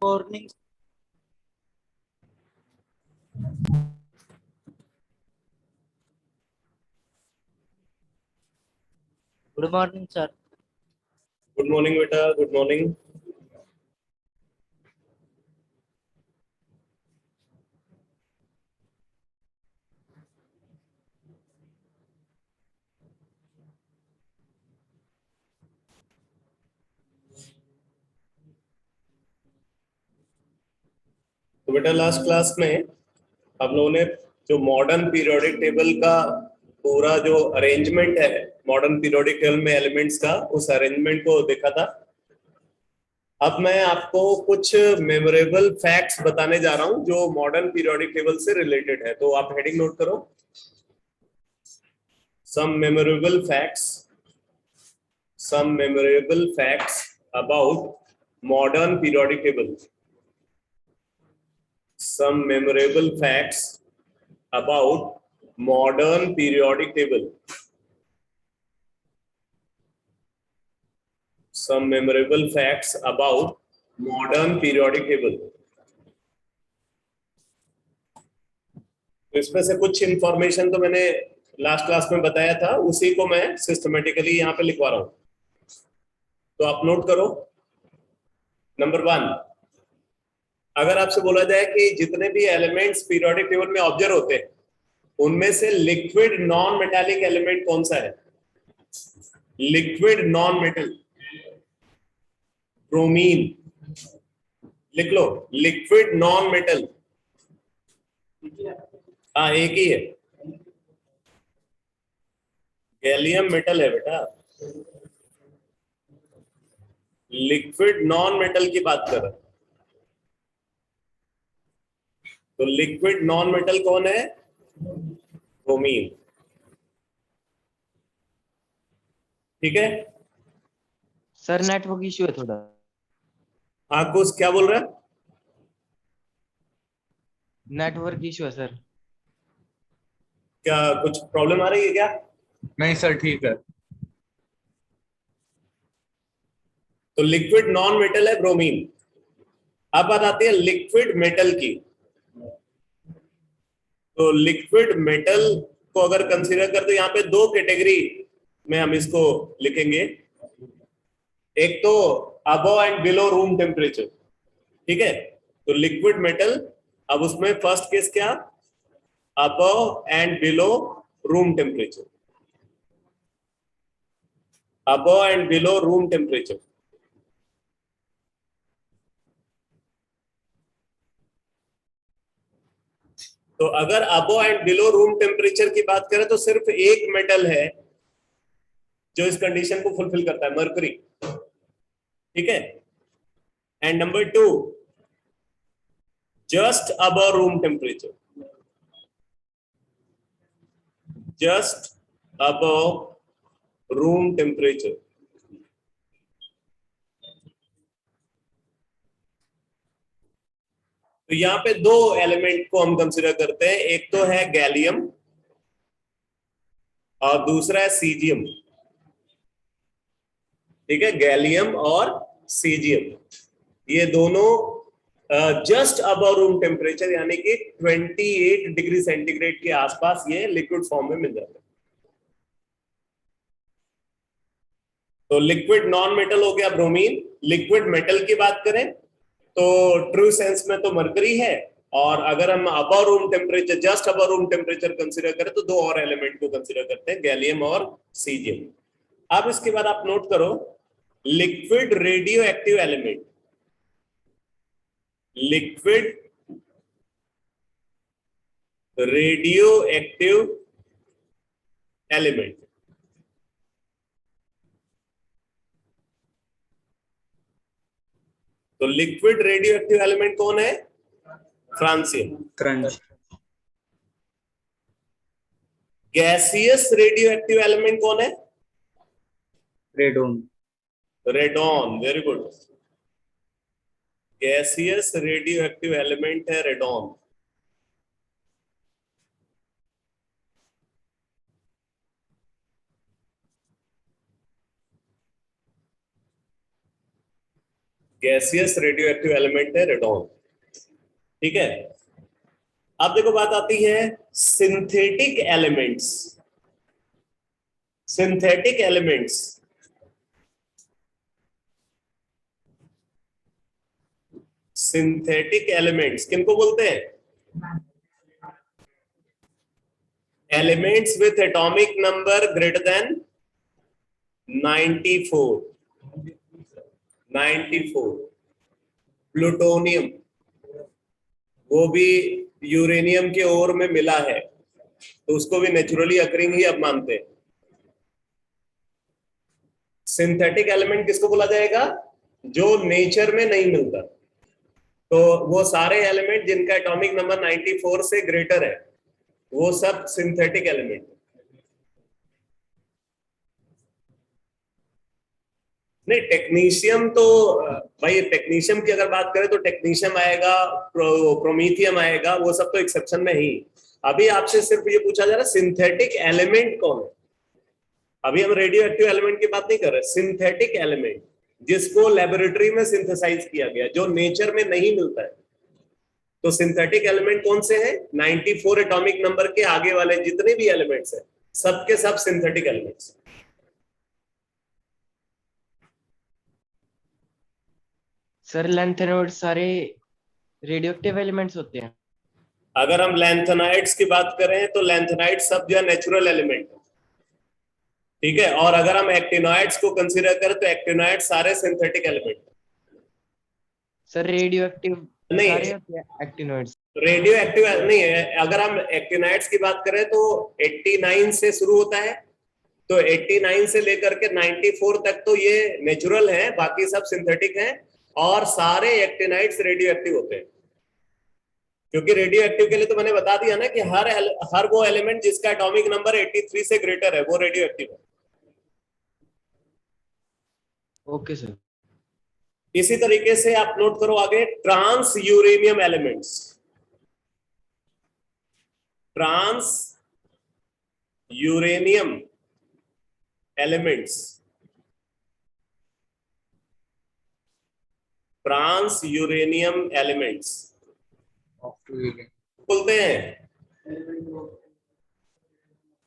Morning. Good morning sir. Good morning बेटा, good morning. तो बेटा लास्ट क्लास में हम लोगों ने जो मॉडर्न पीरियोडिक टेबल का पूरा जो अरेंजमेंट है, मॉडर्न पीरियोडिक टेबल में एलिमेंट्स का, उस अरेंजमेंट को देखा था। अब मैं आपको कुछ मेमोरेबल फैक्ट्स बताने जा रहा हूं जो मॉडर्न पीरियोडिक टेबल से रिलेटेड है। तो आप हेडिंग नोट करो, some memorable facts about modern periodic table. Some memorable facts about modern periodic table. Some memorable facts about modern periodic table. तो इसमें से कुछ इंफॉर्मेशन तो मैंने लास्ट क्लास में बताया था, उसी को मैं सिस्टमेटिकली यहाँ पे लिखवा रहा हूँ। तो आप नोट करो। नंबर 1, अगर आपसे बोला जाए कि जितने भी एलिमेंट्स पीरियोडिक टेबल में ऑब्जर्व होते हैं उनमें से लिक्विड नॉन मेटालिक एलिमेंट कौन सा है? Liquid non metal, bromine. लिख लो, लिक्विड नॉन मेटल। हाँ, एक ही है, गैलियम मेटल है बेटा। लिक्विड नॉन मेटल की बात कर रहा। तो लिक्विड नॉन मेटल कौन है? ब्रोमीन। ठीक है सर, नेटवर्क इश्यू है थोड़ा। हाँ, कुछ क्या बोल रहा है? नेटवर्क इश्यू है सर। क्या कुछ प्रॉब्लम आ रही है क्या? नहीं सर, ठीक है। तो लिक्विड नॉन मेटल है ब्रोमीन। अब बात आती है लिक्विड मेटल की। तो लिक्विड मेटल को अगर कंसीडर करते, यहाँ पे दो कैटेगरी में हम इसको लिखेंगे। एक तो above and below room temperature. ठीक है, तो लिक्विड मेटल, अब उसमें फर्स्ट केस क्या? Above and below room temperature. Above and below room temperature. तो अगर above and below room temperature की बात करें तो सिर्फ एक मेटल है जो इस कंडीशन को फुलफिल करता है, मर्करी। ठीक है, and number 2, just above room temperature, just above room temperature. तो यहां पे दो एलिमेंट को हम कंसीडर करते हैं, एक तो है गैलियम और दूसरा है सीजियम। ठीक है, गैलियम और सीजियम, ये दोनों जस्ट अबव रूम टेम्परेचर यानी कि 28 डिग्री सेंटीग्रेड के आसपास ये लिक्विड फॉर्म में मिल जाता है। तो लिक्विड नॉन मेटल हो गया ब्रोमीन। लिक्विड मेटल की बात करें तो ट्रू सेंस में तो मरकरी है, और अगर हम above room temperature, just above room temperature consider करें तो दो और एलिमेंट को कंसीडर करते हैं, गैलियम और सीजियम। अब इसके बाद आप नोट करो, liquid radioactive element. Liquid radioactive element. तो लिक्विड रेडियो एक्टिव एलिमेंट कौन है? फ्रांसियम। क्रंच। गैसियस रेडियो एक्टिव एलिमेंट कौन है? Radon. Radon. Very good. Gaseous radioactive element है radon. Gaseous radioactive element है radon. ठीक है, अब देखो बात आती है synthetic elements. Synthetic elements, synthetic elements किनको बोलते हैं? Elements with atomic number greater than 94। 94 plutonium, वो भी यूरेनियम के ओर में मिला है, तो उसको भी नेचुरली अकरिंग ही अब मानते हैं। सिंथेटिक एलिमेंट किसको बोला जाएगा? जो नेचर में नहीं मिलता। तो वो सारे एलिमेंट जिनका एटॉमिक नंबर 94 से ग्रेटर है, वो सब सिंथेटिक एलिमेंट। नहीं, टेक्नीशियम तो भाई, टेक्नीशियम की अगर बात करें तो टेक्नीशियम आएगा, प्रोमीथियम आएगा, वो सब तो एक्सेप्शन में ही। अभी आपसे सिर्फ ये पूछा जा रहा है सिंथेटिक एलिमेंट कौन है। अभी हम रेडियो एक्टिव एलिमेंट की बात नहीं कर रहे, सिंथेटिक एलिमेंट जिसको लेबोरेटरी में सिंथेसाइज किया गया, जो नेचर में नहीं मिलता है। तो सिंथेटिक एलिमेंट कौन से हैं? 94 एटॉमिक नंबर के आगे वाले जितने भी एलिमेंट्स हैं, सबके सब सिंथेटिक एलिमेंट्स। सर लैंथेनॉइड सारे रेडियो एक्टिव एलिमेंट्स होते हैं? अगर हम लैंथेनाइड्स की बात करें तो लैंथेनाइड सब जो है नेचुरल एलिमेंट है। ठीक है, और अगर हम एक्टिनॉइड्स को कंसीडर करें तो एक्टिनॉइड सारे synthetic element. Sir radio active नहीं, सारे होते हैं एक्टिनॉइड्स? रेडियो एक्टिव नहीं है। अगर हम एक्टिनाइड्स की बात करें तो 89 से शुरू होता है, तो 89 से लेकर के 94 तक तो ये नेचुरल है, बाकी सब सिंथेटिक हैं। और सारे एक्टिनाइड्स रेडियो एक्टिव होते हैं, क्योंकि रेडियो एक्टिव के लिए तो मैंने बता दिया ना कि हर वो एलिमेंट जिसका एटॉमिक नंबर 83 से ग्रेटर है वो रेडियो एक्टिव है। Okay sir. इसी तरीके से आप नोट करो आगे, transuranium elements. Transuranium elements, transuranium elements बोलते हैं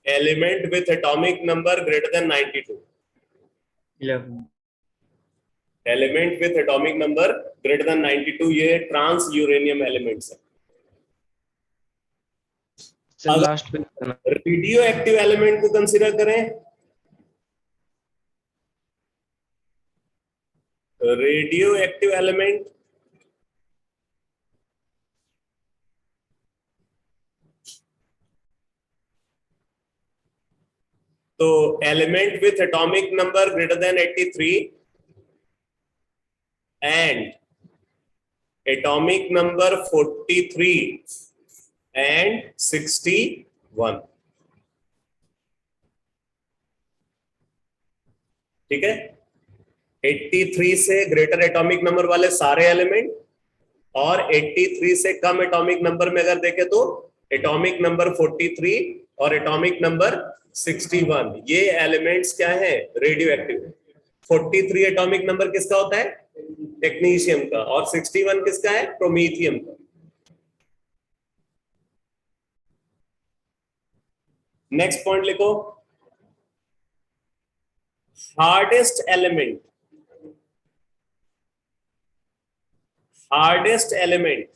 element with atomic number greater than 92। 11। Element with atomic number greater than 92, ये ट्रांस यूरेनियम एलिमेंट्स है। सर लास्ट पे करना। रेडियो एक्टिव एलिमेंट को कंसीडर करें, रेडियो एक्टिव एलिमेंट तो element with atomic number greater than 83 and atomic number 43 and 61। ठीक है, 83 से ग्रेटर एटॉमिक नंबर वाले सारे एलिमेंट, और 83 से कम एटॉमिक नंबर में अगर देखें तो एटॉमिक नंबर 43 और एटॉमिक नंबर 61, ये एलिमेंट्स क्या है? Radio active. 43 एटॉमिक नंबर किसका होता है? टेक्नीशियम का। और 61 किसका है? प्रोमीथियम का। नेक्स्ट पॉइंट लिखो, हार्डेस्ट एलिमेंट। हार्डेस्ट एलिमेंट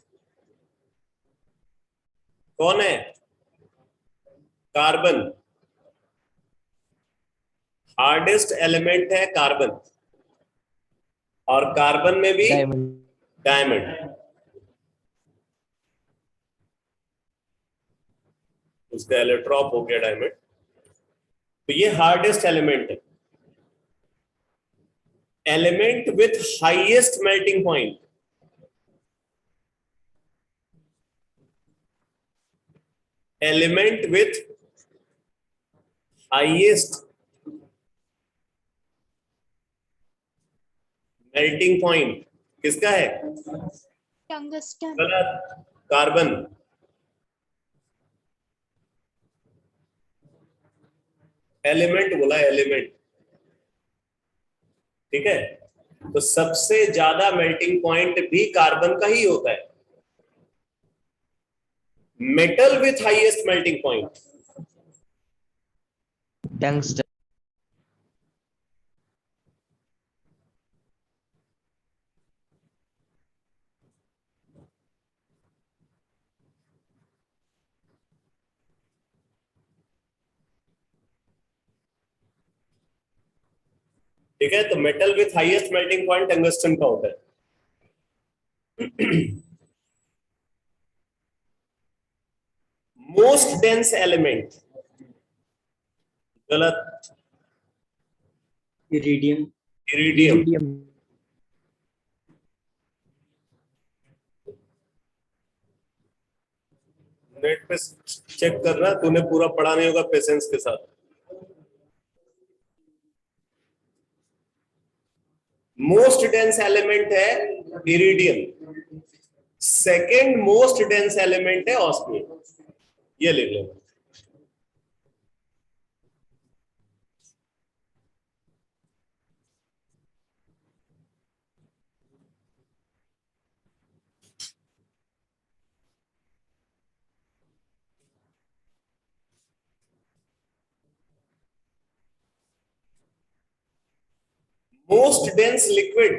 कौन है? कार्बन। हार्डेस्ट एलिमेंट है कार्बन, और कार्बन में भी डायमंड। डायमंड। उसका इलेक्ट्रॉप हो गया डायमंड। तो ये हार्डेस्ट एलिमेंट है। Element with highest melting point, element with highest melting point किसका है? टंगस्टन। गलत, कार्बन। एलिमेंट बोला, एलिमेंट। ठीक है, तो सबसे ज्यादा मेल्टिंग पॉइंट भी कार्बन का ही होता है। Metal with highest melting point, tungsten. ठीक है, तो metal with highest melting point tungsten का होता है। मोस्ट डेंस एलिमेंट, गलत। इरिडियम। इरिडियम। नेट पे चेक कर रहा, तूने पूरा पढ़ा नहीं होगा पेशेंस के साथ। मोस्ट डेंस एलिमेंट है iridium, second most dense element है ऑस्मियम, ये लिख लेना। Most dense liquid,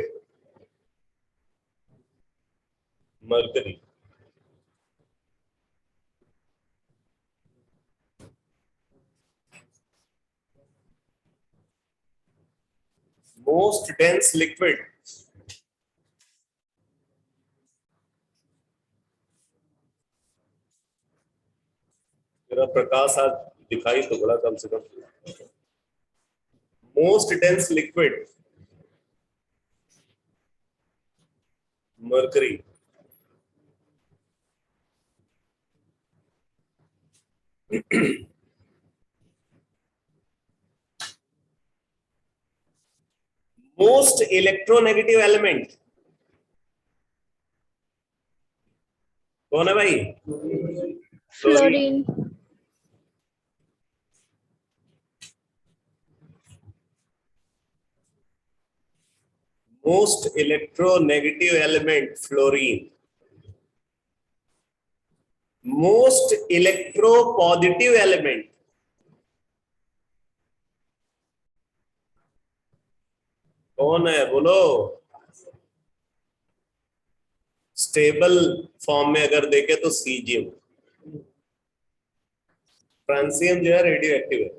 mercury. Most dense liquid, मेरा प्रकाश आज दिखाई तो बड़ा कम से कम। Most dense liquid, mercury. Most electronegative element कौन है भाई? Fluorine. Most electronegative element fluorine. Most electropositive element कौन है बोलो? स्टेबल फॉर्म में अगर देखे तो सीजियम। फ्रांसियम जो है रेडियो एक्टिव है,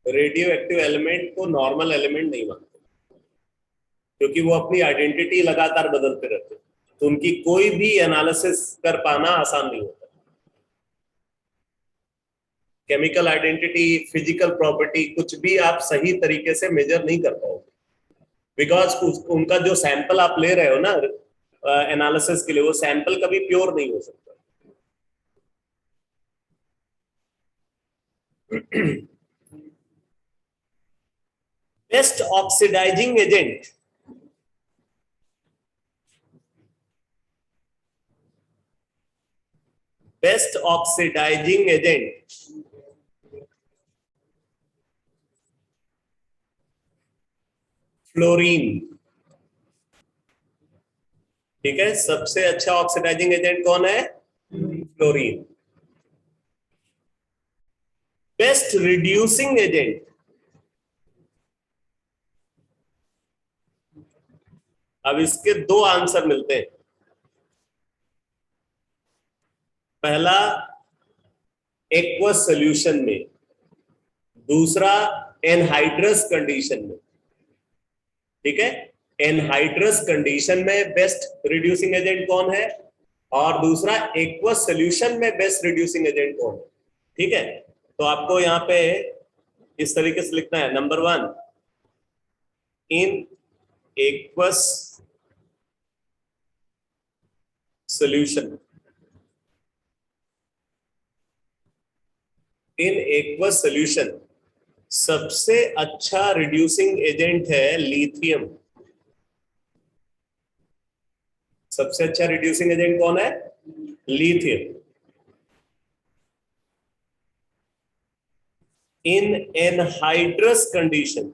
रेडियो एक्टिव एलिमेंट को नॉर्मल एलिमेंट नहीं मानते, क्योंकि वो अपनी आइडेंटिटी लगातार बदलते रहते हैं, तो उनकी कोई भी एनालिसिस कर पाना आसान नहीं होता। केमिकल आइडेंटिटी, फिजिकल प्रॉपर्टी, कुछ भी आप सही तरीके से मेजर नहीं कर पाओगे, बिकॉज उनका जो सैंपल आप ले रहे हो ना एनालिसिस के लिए, वो सैंपल कभी प्योर नहीं हो सकता। Best oxidising agent, best oxidising agent fluorine. ठीक है, सबसे अच्छा ऑक्सीडाइजिंग एजेंट कौन है? फ्लोरीन। बेस्ट रिड्यूसिंग एजेंट, अब इसके दो आंसर मिलते हैं। पहला एक्वस सॉल्यूशन में, दूसरा एनहाइड्रस कंडीशन में। ठीक है, एनहाइड्रस कंडीशन में बेस्ट रिड्यूसिंग एजेंट कौन है, और दूसरा एक्वस सॉल्यूशन में बेस्ट रिड्यूसिंग एजेंट कौन है। ठीक है, तो आपको यहां पे इस तरीके से लिखना है। Number 1, in aqueous solution, in aqueous solution सबसे अच्छा रिड्यूसिंग एजेंट है लिथियम। सबसे अच्छा रिड्यूसिंग एजेंट कौन है? लिथियम। इन एनहाइड्रस कंडीशन,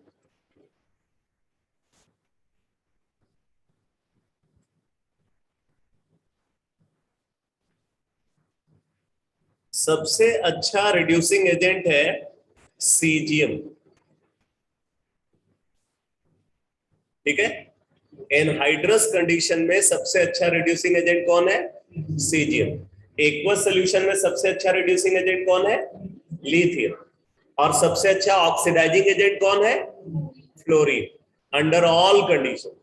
सबसे अच्छा रिड्यूसिंग एजेंट है सीजियम, ठीक है। एनहाइड्रस कंडीशन में सबसे अच्छा रिड्यूसिंग एजेंट कौन है? सीजियम। एक्वस सॉल्यूशन में सबसे अच्छा रिड्यूसिंग एजेंट कौन है? लिथियम। और सबसे अच्छा ऑक्सीडाइजिंग एजेंट कौन है? Fluorine, under all condition.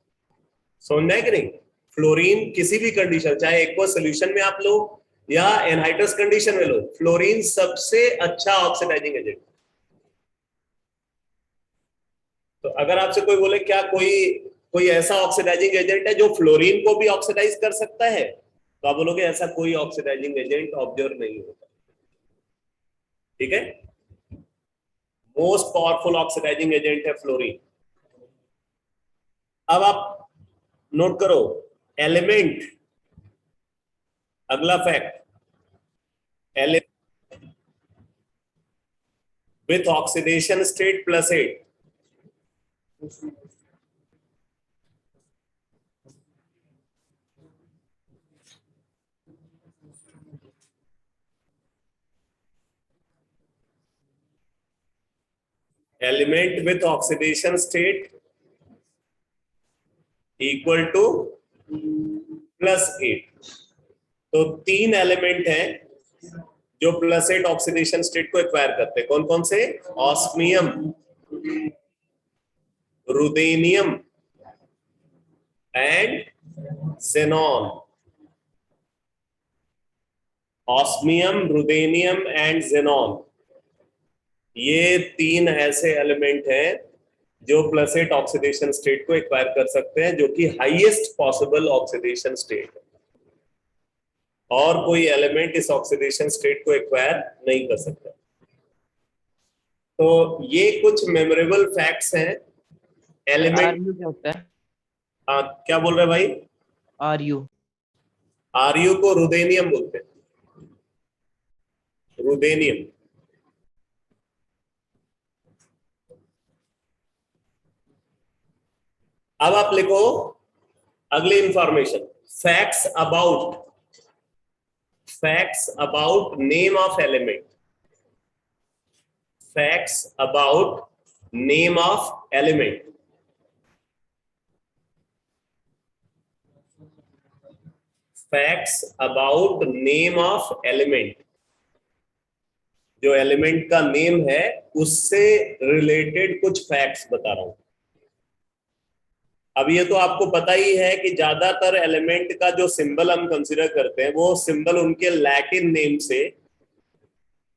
समझ है कि नहीं? फ्लोरीन किसी भी कंडीशन, चाहे एक्वस सॉल्यूशन में आप लो या एनहाइड्रस कंडीशन में लो, फ्लोरीन सबसे अच्छा ऑक्सीडाइजिंग एजेंट। तो अगर आपसे कोई बोले क्या कोई ऐसा ऑक्सीडाइजिंग एजेंट है जो फ्लोरीन को भी ऑक्सीडाइज कर सकता है, तो आप बोलोगे ऐसा कोई ऑक्सीडाइजिंग एजेंट ऑब्जर्व नहीं होता, ठीक है। मोस्ट पावरफुल ऑक्सीडाइजिंग एजेंट है फ्लोरीन। अब आप नोट करो एलिमेंट, अगला fact, element with oxidation state +8, element with oxidation state equal to +8। तो 3 एलिमेंट हैं जो +8 ऑक्सीडेशन स्टेट को एक्वायर करते हैं। कौन कौन से? Osmium, ruthenium and xenon। Osmium, ruthenium and xenon, ये 3 ऐसे एलिमेंट हैं जो +8 ऑक्सीडेशन स्टेट को एक्वायर कर सकते हैं, जो कि हाईएस्ट पॉसिबल ऑक्सीडेशन स्टेट है। और कोई एलिमेंट इस ऑक्सीडेशन स्टेट को एक्वायर नहीं कर सकता। तो ये कुछ मेमोरेबल फैक्ट्स हैं एलिमेंट। आरयू क्या होता है? क्या बोल रहे भाई? आरयू। आरयू को रुदेनियम बोलते हैं, रुदेनियम। अब आप लिखो अगली information, facts about name of element, facts about name of element. Facts about name of element, जो एलिमेंट का नेम है उससे रिलेटेड कुछ फैक्ट्स बता रहा हूं। अब ये तो आपको पता ही है कि ज्यादातर एलिमेंट का जो सिंबल हम कंसीडर करते हैं वो सिंबल उनके लैटिन नेम से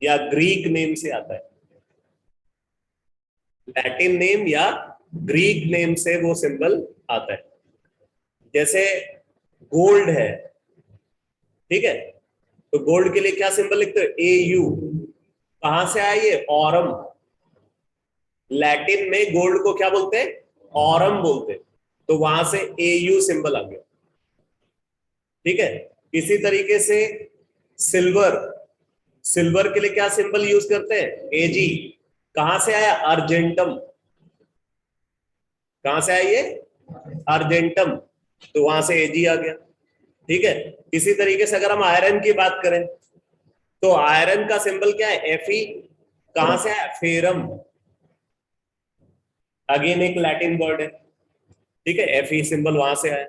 या ग्रीक नेम से आता है। लैटिन नेम या ग्रीक नेम से वो सिंबल आता है। जैसे गोल्ड है, ठीक है, तो गोल्ड के लिए क्या सिंबल लिखते हो? AU। कहां से आया ये? ऑरम। लैटिन में गोल्ड को क्या बोलते हैं? ऑरम बोलते हैं। तो वहां से AU सिंबल आ गया, ठीक है। इसी तरीके से सिल्वर के लिए क्या सिंबल यूज करते हैं? AG। कहां से आया? अर्जेंटम। कहां से आया ये? अर्जेंटम। तो वहां से AG आ गया, ठीक है। इसी तरीके से अगर हम आयरन की बात करें तो आयरन का सिंबल क्या है? Fe। कहां से आया? फेरम। अगेन एक लैटिन वर्ड है, ठीक है, Fe सिंबल वहां से आया।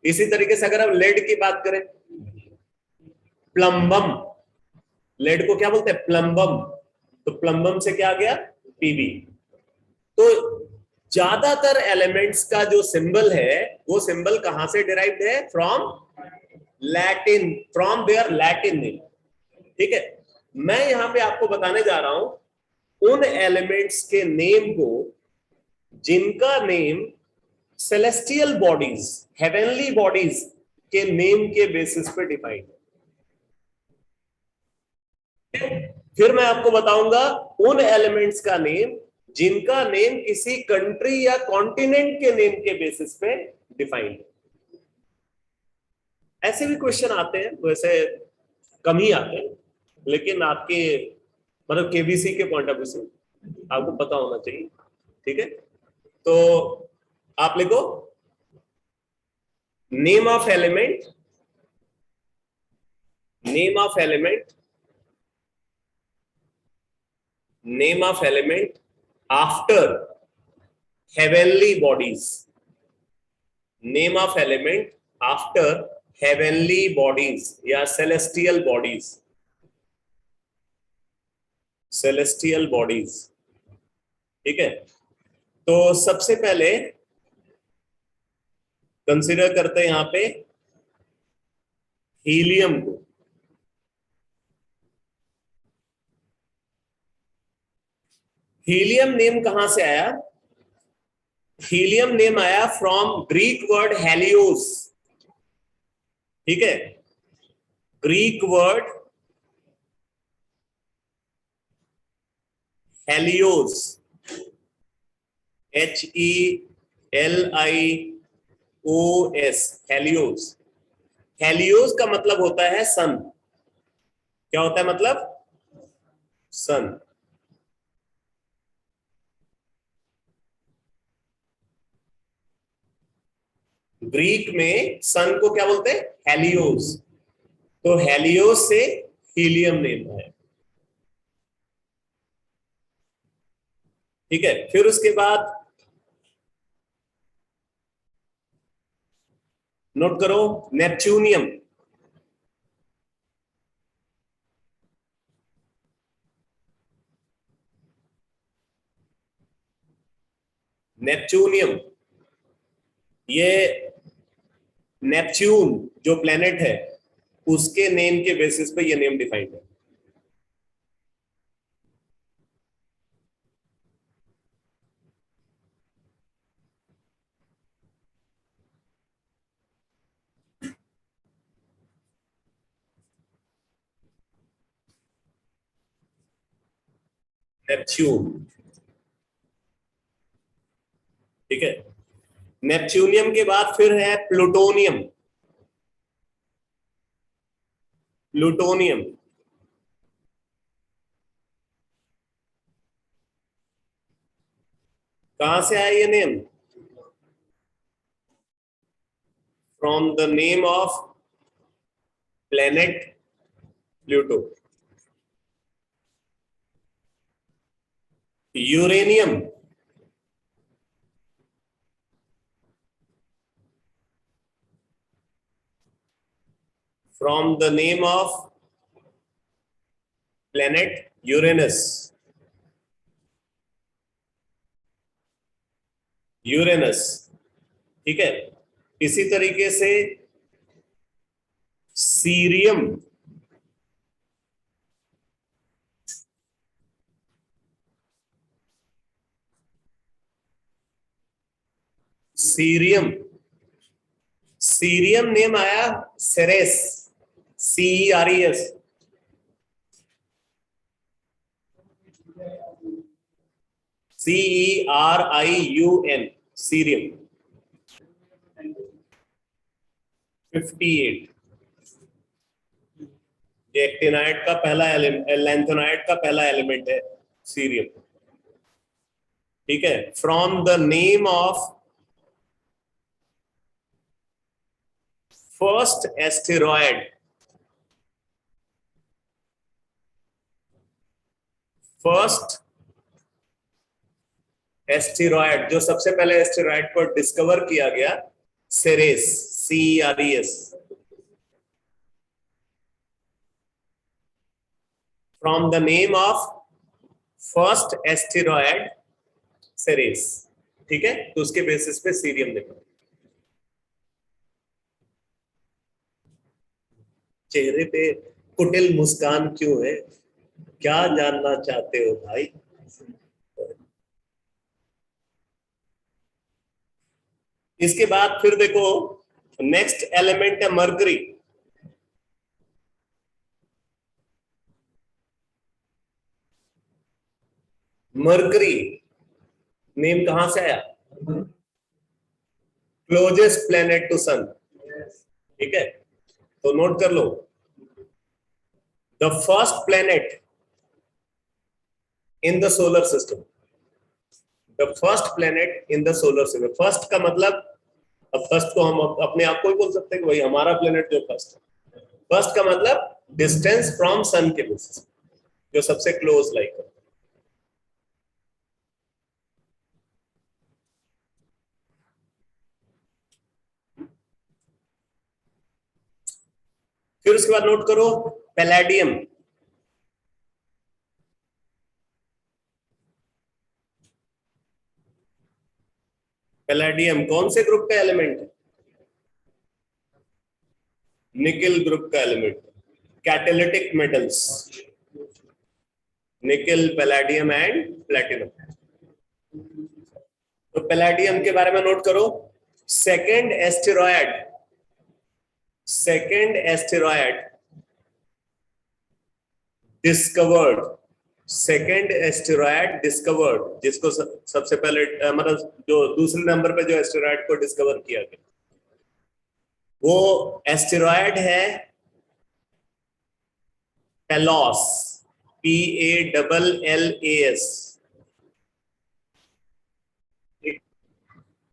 इसी तरीके से अगर हम लेड की बात करें, प्लम्बम, लेड को क्या बोलते हैं? प्लम्बम। तो प्लम्बम से क्या आ गया? Pb। तो ज्यादातर एलिमेंट्स का जो सिंबल है वो सिंबल कहां से डिराइव्ड है? From Latin, from their Latin name, ठीक है। मैं यहां पे आपको बताने जा रहा हूं उन एलिमेंट्स के नेम को जिनका name celestial bodies, heavenly bodies के नेम के बेसिस पे डिफाइंड है। फिर मैं आपको बताऊंगा उन एलिमेंट्स का नेम जिनका नेम किसी कंट्री या कॉन्टिनेंट के नेम के बेसिस पे डिफाइंड है। ऐसे भी क्वेश्चन आते हैं, वैसे कम ही आते हैं, लेकिन आपके मतलब केबीसी के पॉइंट ऑफ व्यू से आपको पता होना चाहिए, ठीक है। तो आप लिखो name of element name of element after heavenly bodies, name of element after heavenly bodies या सेलेस्टियल बॉडीज, सेलेस्टियल बॉडीज। ठीक है, तो सबसे पहले कंसीडर करते हैं यहां पे हीलियम को। हीलियम नेम कहां से आया? हीलियम नेम आया फ्रॉम ग्रीक वर्ड हेलियोस। ठीक है, Greek word Helios, HELIOS, Helios. Helios का मतलब होता है सन। क्या होता है मतलब? सन। ग्रीक में सन को क्या बोलते हैं? हेलियोस। तो हेलियोस से हीलियम नेम है। ठीक है, फिर उसके बाद नोट करो नेपच्यूनियम। नेपच्यूनियम, ये नेपच्यून जो प्लेनेट है उसके नेम के बेसिस पे ये नेम डिफाइंड है। नेपच्यून। ठीक है, नेपच्यूनियम के बाद फिर है प्लूटोनियम। प्लूटोनियम कहां से आया ये name? From the name of planet Pluto. Uranium, from the name of planet Uranus। Uranus. ठीक है, इसी तरीके से सीरियम, सीरियम, सीरियम नेम आया सेरेस, CERES। CERIUN, cerium. 58 ये एक्टिनाइड का पहला लैंथोनाइड का पहला एलिमेंट है सीरियम। ठीक है, from the name of first asteroid, first asteroid जो सबसे पहले एस्टेरॉयड को डिस्कवर किया गया, Ceres, CERES। From the name of first asteroid Ceres. ठीक है, तो उसके बेसिस पे सीरियम देखो। चेहरे पे कुटिल मुस्कान क्यों है? क्या जानना चाहते हो भाई? इसके बाद फिर देखो नेक्स्ट एलिमेंट है मरकरी। मरकरी नेम कहां से आया? Closest planet to sun. ठीक है, तो नोट कर लो, the first planet in the solar system, the first planet in the solar system. First का मतलब, अब फर्स्ट को हम अपने आप को ही बोल सकते हैं कि भाई हमारा प्लेनेट जो फर्स्ट है। फर्स्ट का मतलब डिस्टेंस फ्रॉम सन के बेसिस, जो सबसे क्लोज लाइक है। फिर उसके बाद नोट करो पैलेडियम। पैलेडियम कौन से ग्रुप का एलिमेंट है? निकेल ग्रुप का element. Catalytic metals, nickel, palladium and platinum. तो पैलेडियम के बारे में नोट करो। Second asteroid discovered, second asteroid discovered, जिसको सबसे पहले मतलब जो दूसरे नंबर पे जो एस्टेरॉयड को डिस्कवर किया गया, वो एस्टेरॉयड है पेलॉस, PALLAS।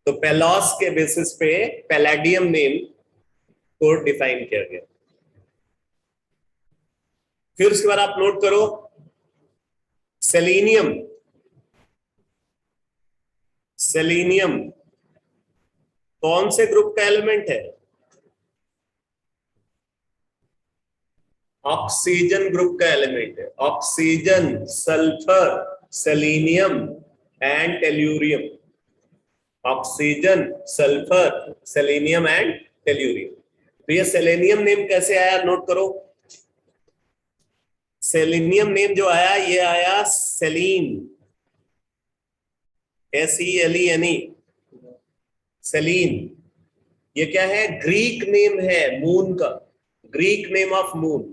तो पेलॉस के बेसिस पे पैलेडियम नेम को डिफाइन किया गया। फिर उसके बाद आप नोट करो सेलेनियम। सेलेनियम कौन से ग्रुप का एलिमेंट है? ऑक्सीजन ग्रुप का एलिमेंट है। Oxygen, sulphur, selenium and tellurium. Oxygen, sulphur, selenium and tellurium. तो ये सेलेनियम नेम कैसे आया नोट करो। सेलेनियम नेम जो आया, ये आया सेलीन, SELENE, सेलीन। ये क्या है? ग्रीक नेम है मून का, ग्रीक नेम ऑफ मून।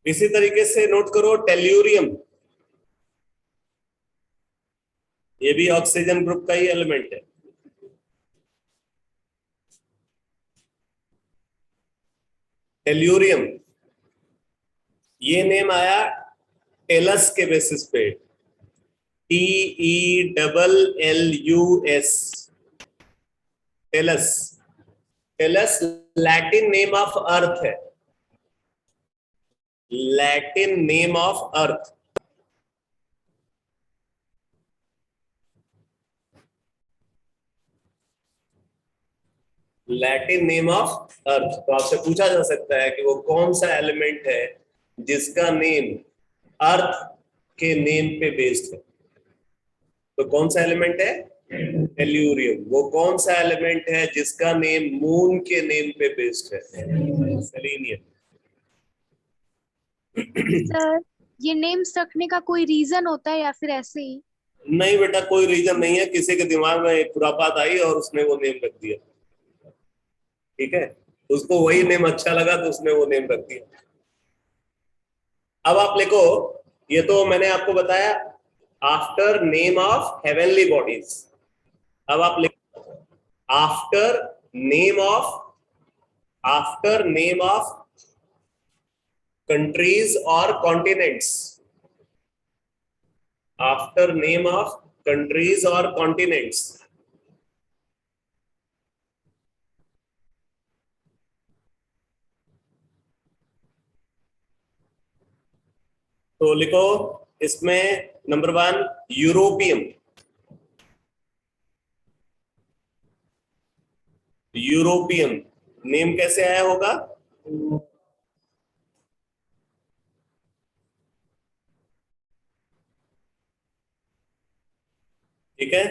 इसी तरीके से नोट करो टेल्यूरियम, ये भी ऑक्सीजन ग्रुप का ही एलिमेंट है। टेल्यूरियम, ये नेम आया टेलस के बेसिस पे, TELLUS, Tellus. Tellus Latin name of earth है, Latin name of earth. Latin name of earth. तो आपसे पूछा जा सकता है कि वो कौन सा एलिमेंट है जिसका नेम अर्थ के नेम पे बेस्ड है। तो कौन सा एलिमेंट है? टेल्यूरियम। वो कौन सा एलिमेंट है जिसका नेम मून के नेम पे बेस्ड है? सेलेनियम। सर ये नेम्स रखने का कोई रीजन होता है या फिर ऐसे ही? नहीं बेटा, कोई रीजन नहीं है, किसी के दिमाग में एक खुरापात आई और उसने वो नेम रख दिया। ठीक है, उसको वही नेम अच्छा लगा तो उसने वो नेम रख दिया। अब आप लिखो, ये तो मैंने आपको बताया after name of heavenly bodies. अब आप लिखो आफ्टर नेम ऑफ कंट्रीज और continents. After name of countries और कॉन्टिनेंट्स। तो लिखो इसमें नंबर 1 यूरोपियम। यूरोपियम नेम कैसे आया होगा? ठीक है,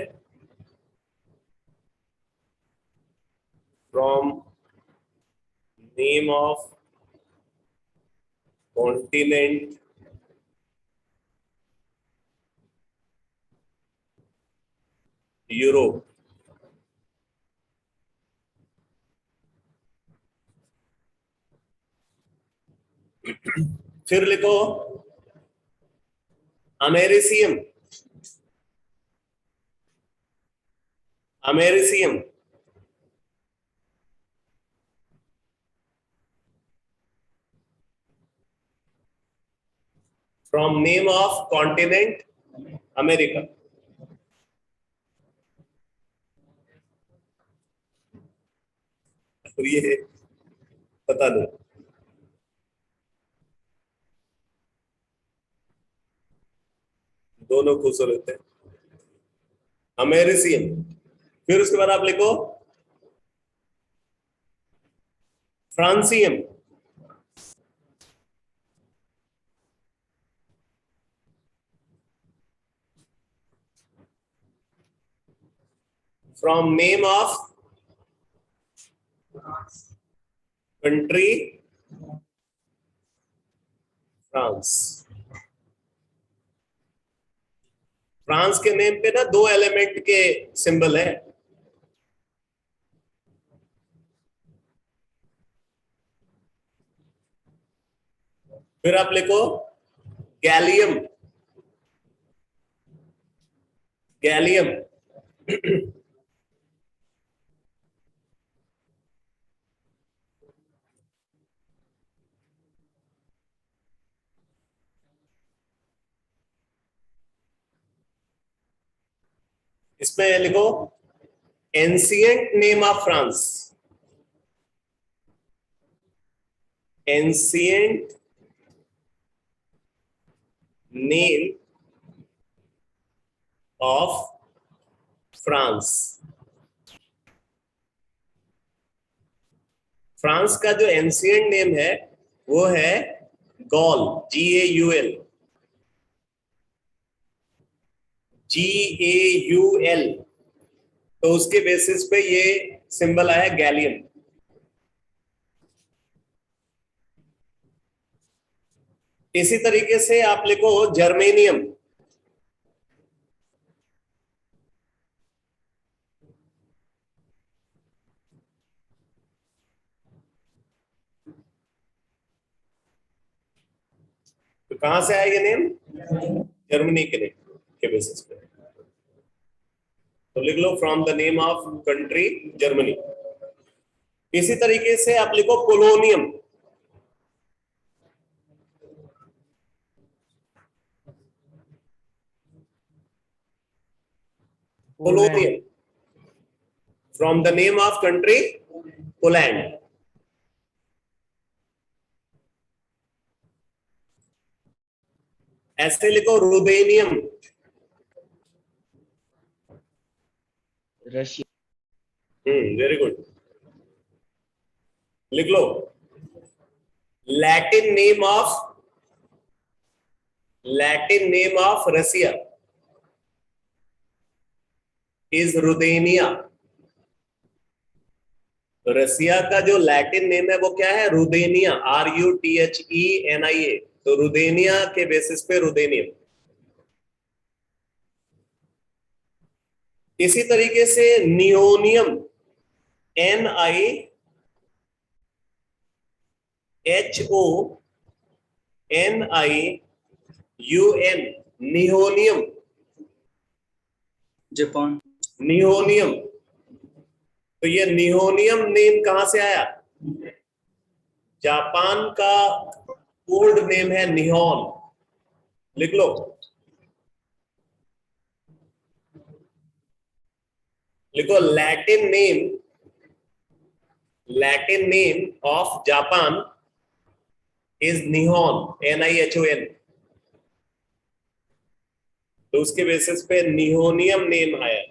from name of continent Europe. फिर लिखो americium. Americium from name of continent America. तो ये बता दो। दोनों खूबसूरत है। अमेरिसियन। फिर उसके बाद आप लिखो francium. From name of country France. France के नेम पे ना 2 एलिमेंट के सिंबल है। फिर आप लिखो गैलियम। गैलियम। इसमें लिखो ancient name of France. Ancient name of France. France का जो एंशिएंट नेम है वो है गॉल। GAUL। GAUL। तो उसके बेसिस पे ये सिंबल आया गैलियम। इसी तरीके से आप लिखो जर्मेनियम। तो कहां से आया ये नेम? जर्मनी के नेम के बेसिस पे। तो लिख लो from the name of country Germany. इसी तरीके से आप लिखो polonium. Polonium from the name of country Poland. ऐसे लिखो रुदेनियम। रशिया। Very good. लिख लो Latin name of Russia is Ruthenia. Russia का जो लैटिन नेम है वो क्या है? रुदेनिया। RUTHENIA। तो रुदेनिया के बेसिस पे रुदेनियम। इसी तरीके से नियोनियम। NIHONIUM। निहोनियम। जापान। निहोनियम। तो ये निहोनियम नेम कहां से आया? जापान का कोड नेम है निहोन। लिख लो। लिखो Latin name of Japan is निहोन। NIHON। तो उसके बेसिस पे निहोनियम नेम आया।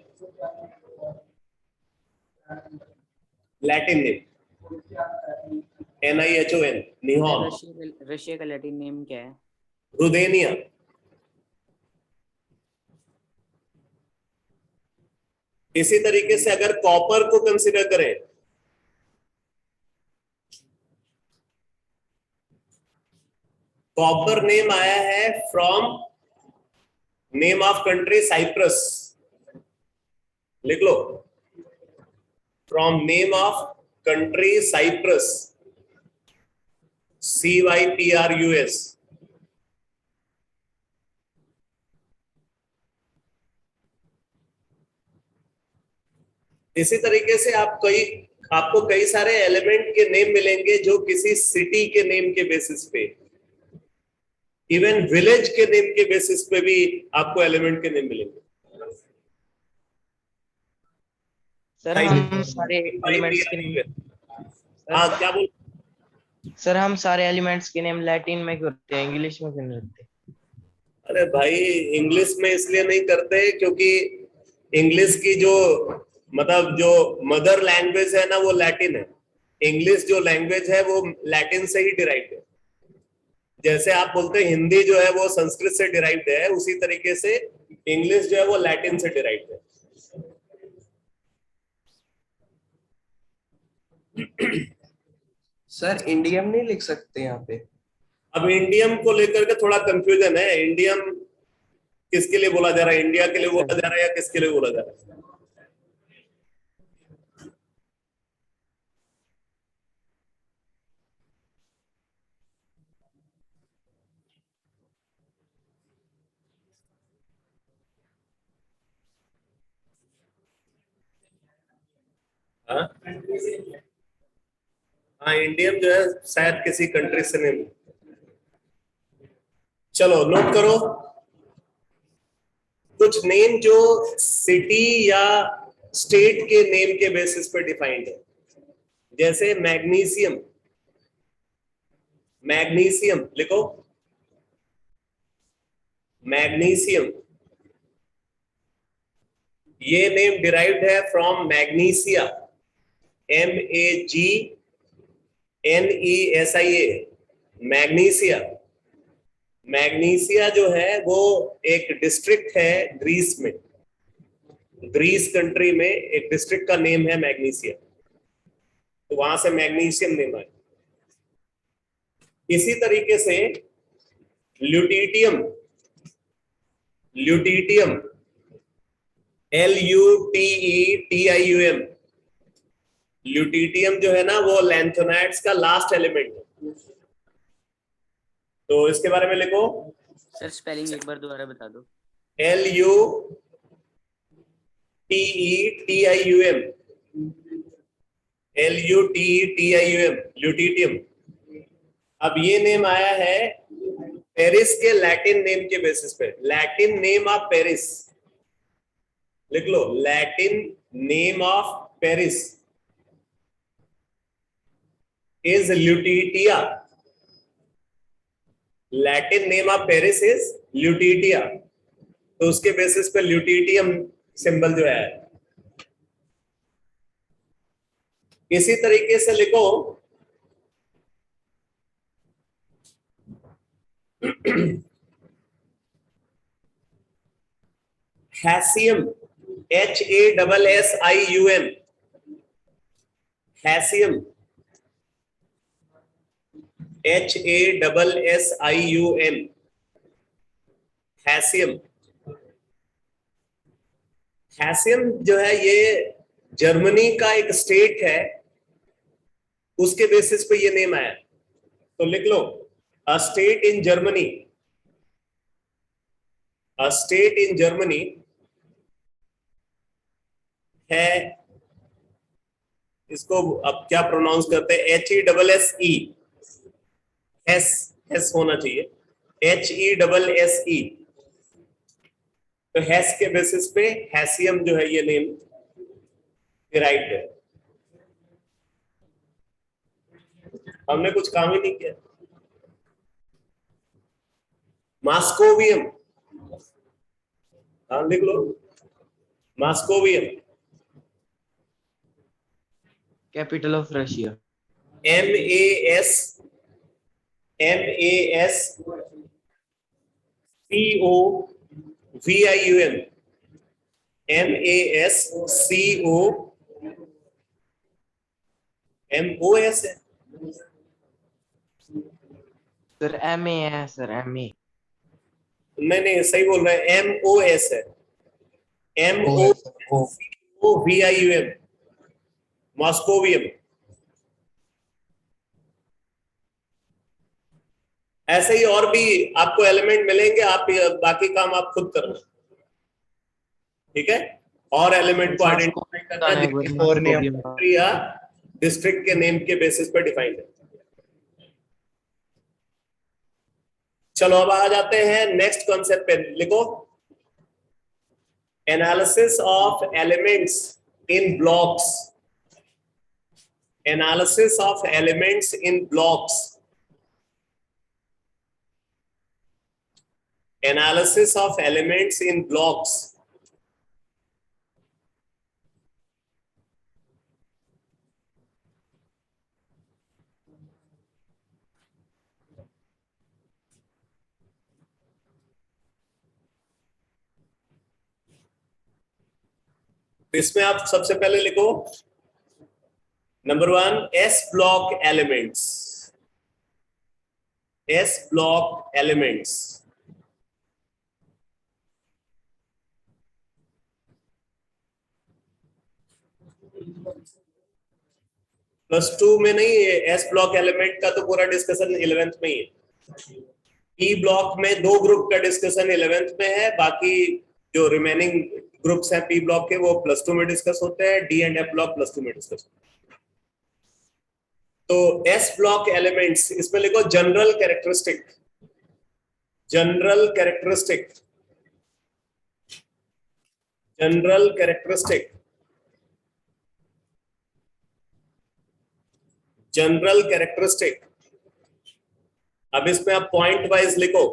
Latin name NIHON निहोन। रशिया का लैटिन नेम क्या है? रुदेनिया। इसी तरीके से अगर कॉपर को कंसीडर करें, कॉपर नेम आया है from name of country Cyprus. लिख लो from name of country Cyprus. CYPRUS। इसी तरीके से आपको कई सारे एलिमेंट के नेम मिलेंगे जो किसी सिटी के नेम के बेसिस पे, इवन विलेज के नेम के बेसिस पे भी आपको एलिमेंट के नेम मिलेंगे। सर हम सारे एलिमेंट्स के नेम हाँ क्या बोल? सर हम सारे एलिमेंट्स के नेम लैटिन में क्यों रखते हैं, इंग्लिश में क्यों नहीं रखते? अरे भाई, इंग्लिश में इसलिए नहीं करते क्योंकि इंग्लिश की जो मतलब जो मदर लैंग्वेज है ना वो लैटिन है। इंग्लिश जो लैंग्वेज है वो लैटिन से ही डिराइव्ड है। जैसे आप बोलते हैं हिंदी जो है वो संस्कृत से डिराइव्ड है, उसी तरीके से इंग्लिश जो है वो लैटिन से डिराइव्ड है। सर इंडियम नहीं लिख सकते यहाँ पे? अब इंडियम को लेकर के थोड़ा कंफ्यूजन है। इंडियम किसके लिए बोला जा रहा है? इंडिया के लिए बोला जा रहा है या किसके लिए बोला जा रहा है? हाँ हाँ, इंडियम जो है शायद किसी कंट्री से नहीं। चलो नोट करो कुछ नेम जो सिटी या स्टेट के नेम के बेसिस पे डिफाइंड है। जैसे मैग्नीशियम, मैग्नीशियम लिखो, मैग्नीशियम। ये नेम डिराइव्ड है फ्रॉम मैग्नीसिया, MEGNESIA, मैग्नीसिया। मैग्नीसिया जो है वो एक डिस्ट्रिक्ट है ग्रीस में। ग्रीस कंट्री में एक डिस्ट्रिक्ट का नेम है मैग्नीसिया, तो वहां से मैग्नीशियम नेम आया। इसी तरीके से ल्यूटिटियम, ल्यूटिटियम LUTETIUM, ल्यूटिटियम जो है ना वो लैंथोनाइड्स का लास्ट एलिमेंट है। तो इसके बारे में लिखो, सर स्पेलिंग एक बार दोबारा बता दो। LUTETIUM, LUTETIUM, ल्यूटिटियम। अब ये नेम आया है पेरिस के लैटिन नेम के बेसिस पे। लैटिन नेम ऑफ पेरिस लिख लो, Latin name of Paris is Lutetia. Latin name of Paris is Lutetia, तो उसके बेसिस पे ल्यूटिटियम सिंबल जो है। इसी तरीके से लिखो हैसियम, HASSIUM, हैसियम, HASSIUM, हैसियम। हैसियम जो है ये जर्मनी का एक स्टेट है, उसके बेसिस पे ये नेम आया। तो लिख लो, a state in Germany, a state in Germany है, इसको अब क्या प्रोनाउंस करते हैं? HESSE, एस एस होना चाहिए, HESSE। तो हैस के बेसिस पे हैसियम जो है ये नेम डिराइव्ड है। हमने कुछ काम ही नहीं किया। मास्कोवियम, हाँ लिख लो, moscovium, capital of Russia. MASCOVIUM, MASCOMOS है। सर MA है सर, MA। नहीं नहीं, सही बोल रहे हैं, MOS है, MOSCOVIUM, मॉस्कोवियम। ऐसे ही और भी आपको एलिमेंट मिलेंगे, आप बाकी काम आप खुद करना, ठीक है। और एलिमेंट को आइडेंटिफाई करना या डिस्ट्रिक्ट के नेम के बेसिस पर डिफाइंड है। चलो अब आ जाते हैं नेक्स्ट कॉन्सेप्ट पे। लिखो, analysis of elements in blocks, analysis of elements in blocks. Analysis of elements in blocks. इसमें आप सबसे पहले लिखो number 1 S block elements. S block elements. +2 में नहीं है, S ब्लॉक एलिमेंट का तो पूरा डिस्कशन 11th में ही है। P ब्लॉक में 2 ग्रुप का डिस्कशन 11th में है, बाकी जो रिमेनिंग ग्रुप्स हैं P ब्लॉक के वो +2 में डिस्कस होते हैं, D एंड F ब्लॉक +2 में डिस्कस होते हैं। तो S ब्लॉक एलिमेंट्स, इसमें लिखो general characteristic. General characteristic, general characteristic, general characteristic. अब इसमें आप पॉइंट वाइज लिखो।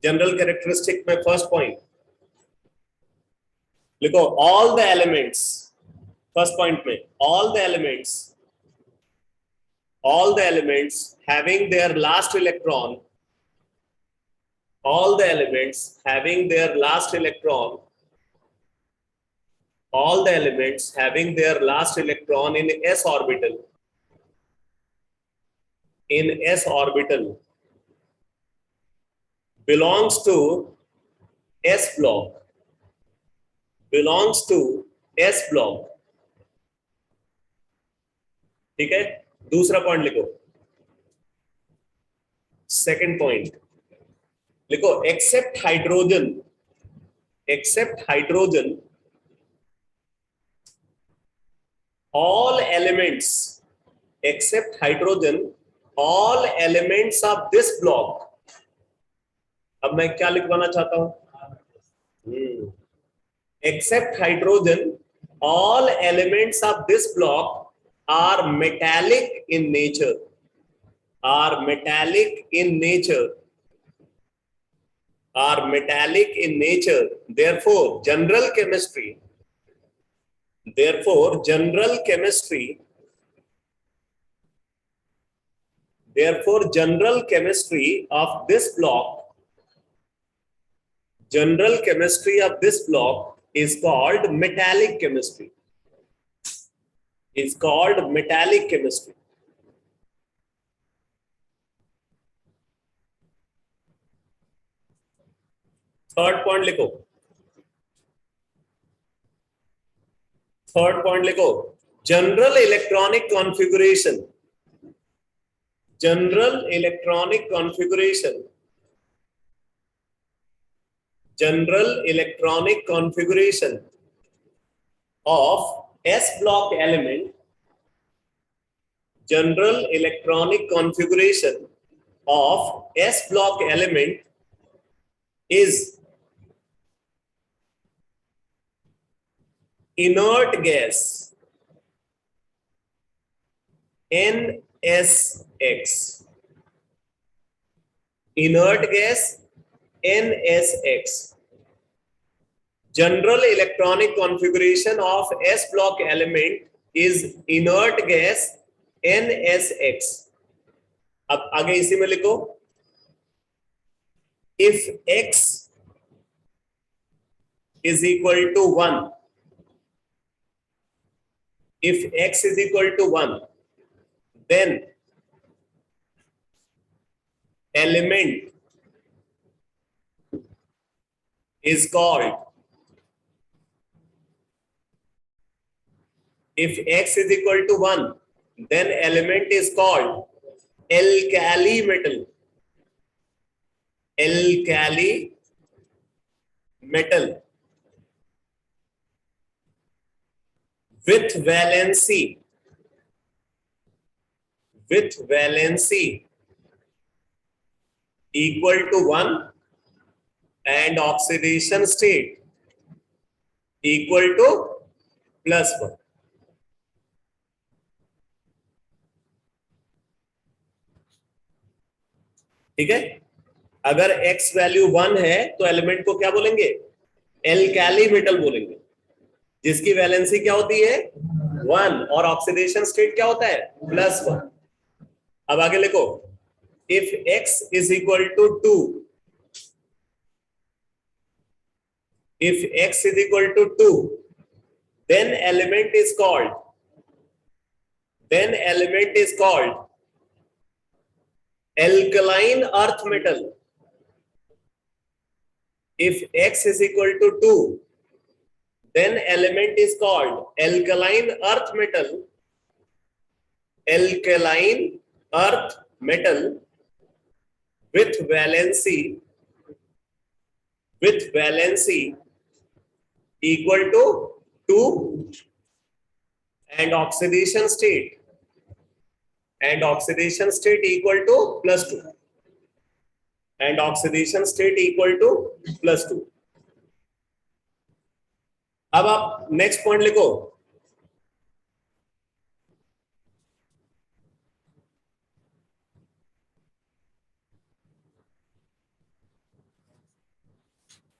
जनरल कैरेक्टरिस्टिक में फर्स्ट पॉइंट लिखो all the elements. First point में all the elements having their last electron, all the elements having their last electron, all the elements having their last electron in s orbital, in s orbital belongs to s block, belongs to s block। ठीक है, दूसरा point लिखो। Second point लिखो except hydrogen, except hydrogen all elements, except hydrogen, all elements of this block। अब मैं क्या लिखवाना चाहता हूं? Except hydrogen, all elements of this block are metallic in nature, are metallic in nature, are metallic in nature। Therefore general chemistry, therefore general chemistry, therefore general chemistry of this block, general chemistry of this block is called metallic chemistry, is called metallic chemistry। Third point लिखो, third point लिखो general electronic configuration, general electronic configuration, general electronic configuration of s block element, general electronic configuration of s block element is inert gas NSX, inert gas NSX। General electronic configuration of s block element is inert gas NSX। अब आगे इसी में लिखो if x is equal to 1, if x is equal to 1, then element is called, if x is equal to 1, then element is called alkali metal, alkali metal with valency, with valency equal to 1 and oxidation state equal to +1। ठीक है, अगर x value 1 है तो element को क्या बोलेंगे? एल्कैली metal बोलेंगे, जिसकी वैलेंसी क्या होती है? 1, और ऑक्सीडेशन स्टेट क्या होता है? +1। अब आगे लिखो, if x is equal to 2, if x is equal to 2, then element is called alkaline earth metal. If x is equal to 2, then element is called alkaline earth metal. Alkaline earth metal with valency equal to 2 and oxidation state equal to +2 and oxidation state equal to +2। अब आप next point लिखो,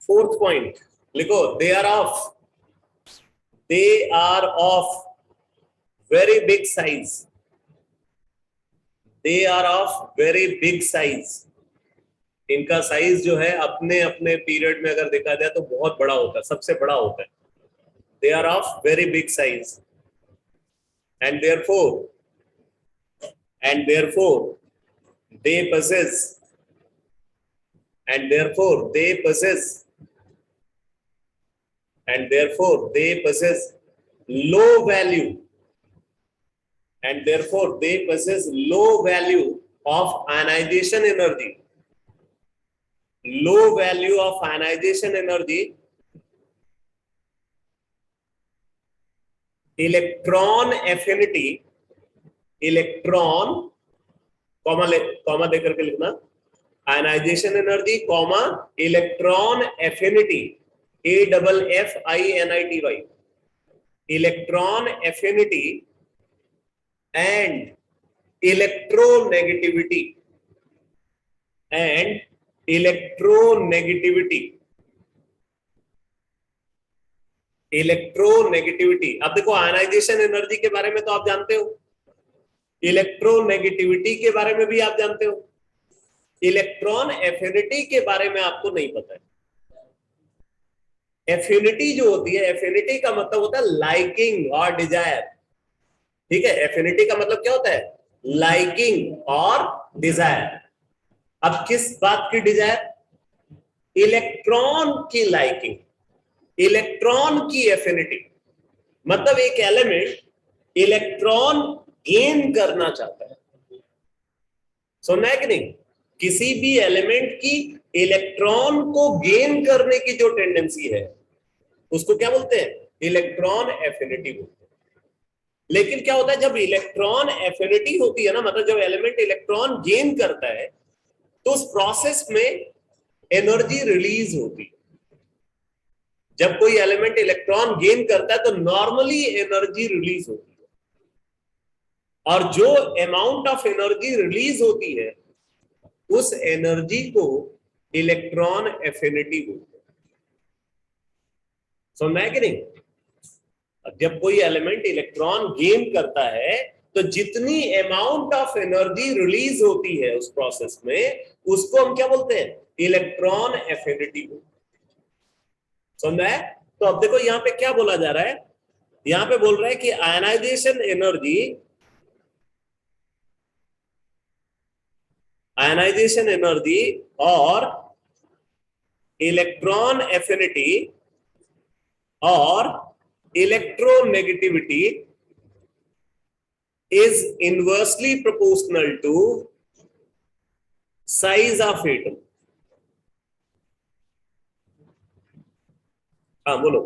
fourth point लिखो, they are of very big size। they are of very big size। इनका size जो है अपने अपने period में अगर देखा जाए तो बहुत बड़ा होता है, सबसे बड़ा होता है। they are of very big size and therefore they possess low value of ionization energy, electron affinity, comma देकर के लिखना, ionization energy, electron affinity, AFFINITY, electron affinity and electronegativity अब देखो, आयनाइजेशन एनर्जी के बारे में तो आप जानते हो, इलेक्ट्रोनेगेटिविटी के बारे में भी आप जानते हो, इलेक्ट्रॉन एफिनिटी के बारे में आपको नहीं पता है। एफिनिटी जो होती है, एफिनिटी का मतलब होता है लाइकिंग और डिजायर। ठीक है, एफिनिटी का मतलब क्या होता है? लाइकिंग और डिजायर। अब किस बात की डिजायर? इलेक्ट्रॉन की लाइकिंग, इलेक्ट्रॉन की एफिनिटी। मतलब एक एलिमेंट इलेक्ट्रॉन गेन करना चाहता है, सुनना है कि नहीं? किसी भी एलिमेंट की इलेक्ट्रॉन को गेन करने की जो टेंडेंसी है उसको क्या बोलते हैं? इलेक्ट्रॉन एफिनिटी बोलते हैं। लेकिन क्या होता है जब इलेक्ट्रॉन एफिनिटी होती है ना, मतलब जब एलिमेंट इलेक्ट्रॉन गेन करता है तो उस प्रोसेस में एनर्जी रिलीज होती है। जब कोई एलिमेंट इलेक्ट्रॉन गेन करता है तो नॉर्मली एनर्जी रिलीज होती है, और जो अमाउंट ऑफ एनर्जी रिलीज होती है उस एनर्जी को इलेक्ट्रॉन एफिनिटी बोलते हैं। समझ है कि नहीं? जब कोई एलिमेंट इलेक्ट्रॉन गेन करता है तो जितनी अमाउंट ऑफ एनर्जी रिलीज होती है उस प्रोसेस में, उसको हम क्या बोलते हैं? इलेक्ट्रॉन एफिनिटी बोलते हैं। समझ है? तो अब देखो यहां पे क्या बोला जा रहा है, यहां पे बोल रहा है कि आयनाइजेशन एनर्जी और इलेक्ट्रॉन एफिनिटी और electronegativity is inversely proportional to size of atom। हाँ बोलो।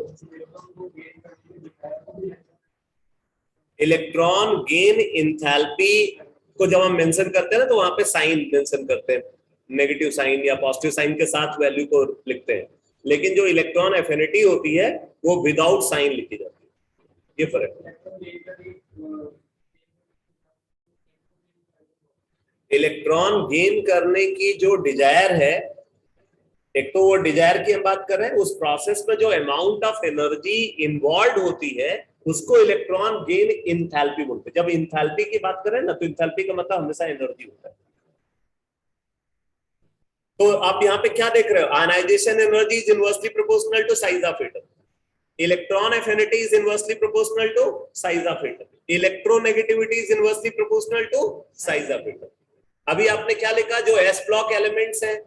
इलेक्ट्रॉन गेन इंथैल्पी को जब हम मेंशन करते हैं ना तो वहां पे साइन मेंशन करते हैं, नेगेटिव साइन या पॉजिटिव साइन के साथ वैल्यू को लिखते हैं, लेकिन जो इलेक्ट्रॉन एफिनिटी होती है वो विदाउट साइन लिखी जाती है। ये फर्क है। इलेक्ट्रॉन गेन करने की जो डिजायर है, एक तो वो डिजायर की हम बात कर रहे हैं, उस प्रोसेस में जो अमाउंट ऑफ एनर्जी इन्वॉल्व होती है उसको इलेक्ट्रॉन गेन इंथैल्पी बोलते हैं। जब इंथैल्पी की बात करें ना, तो इंथैल्पी का मतलब हमेशा एनर्जी होता है। तो आप यहाँ पे क्या देख रहे हो, ionisation energy is inversely proportional to size of atom, electron affinity is inversely proportional to size of atom, electronegativity is inversely proportional to size of atom. अभी आपने क्या लिखा, जो एस ब्लॉक एलिमेंट्स हैं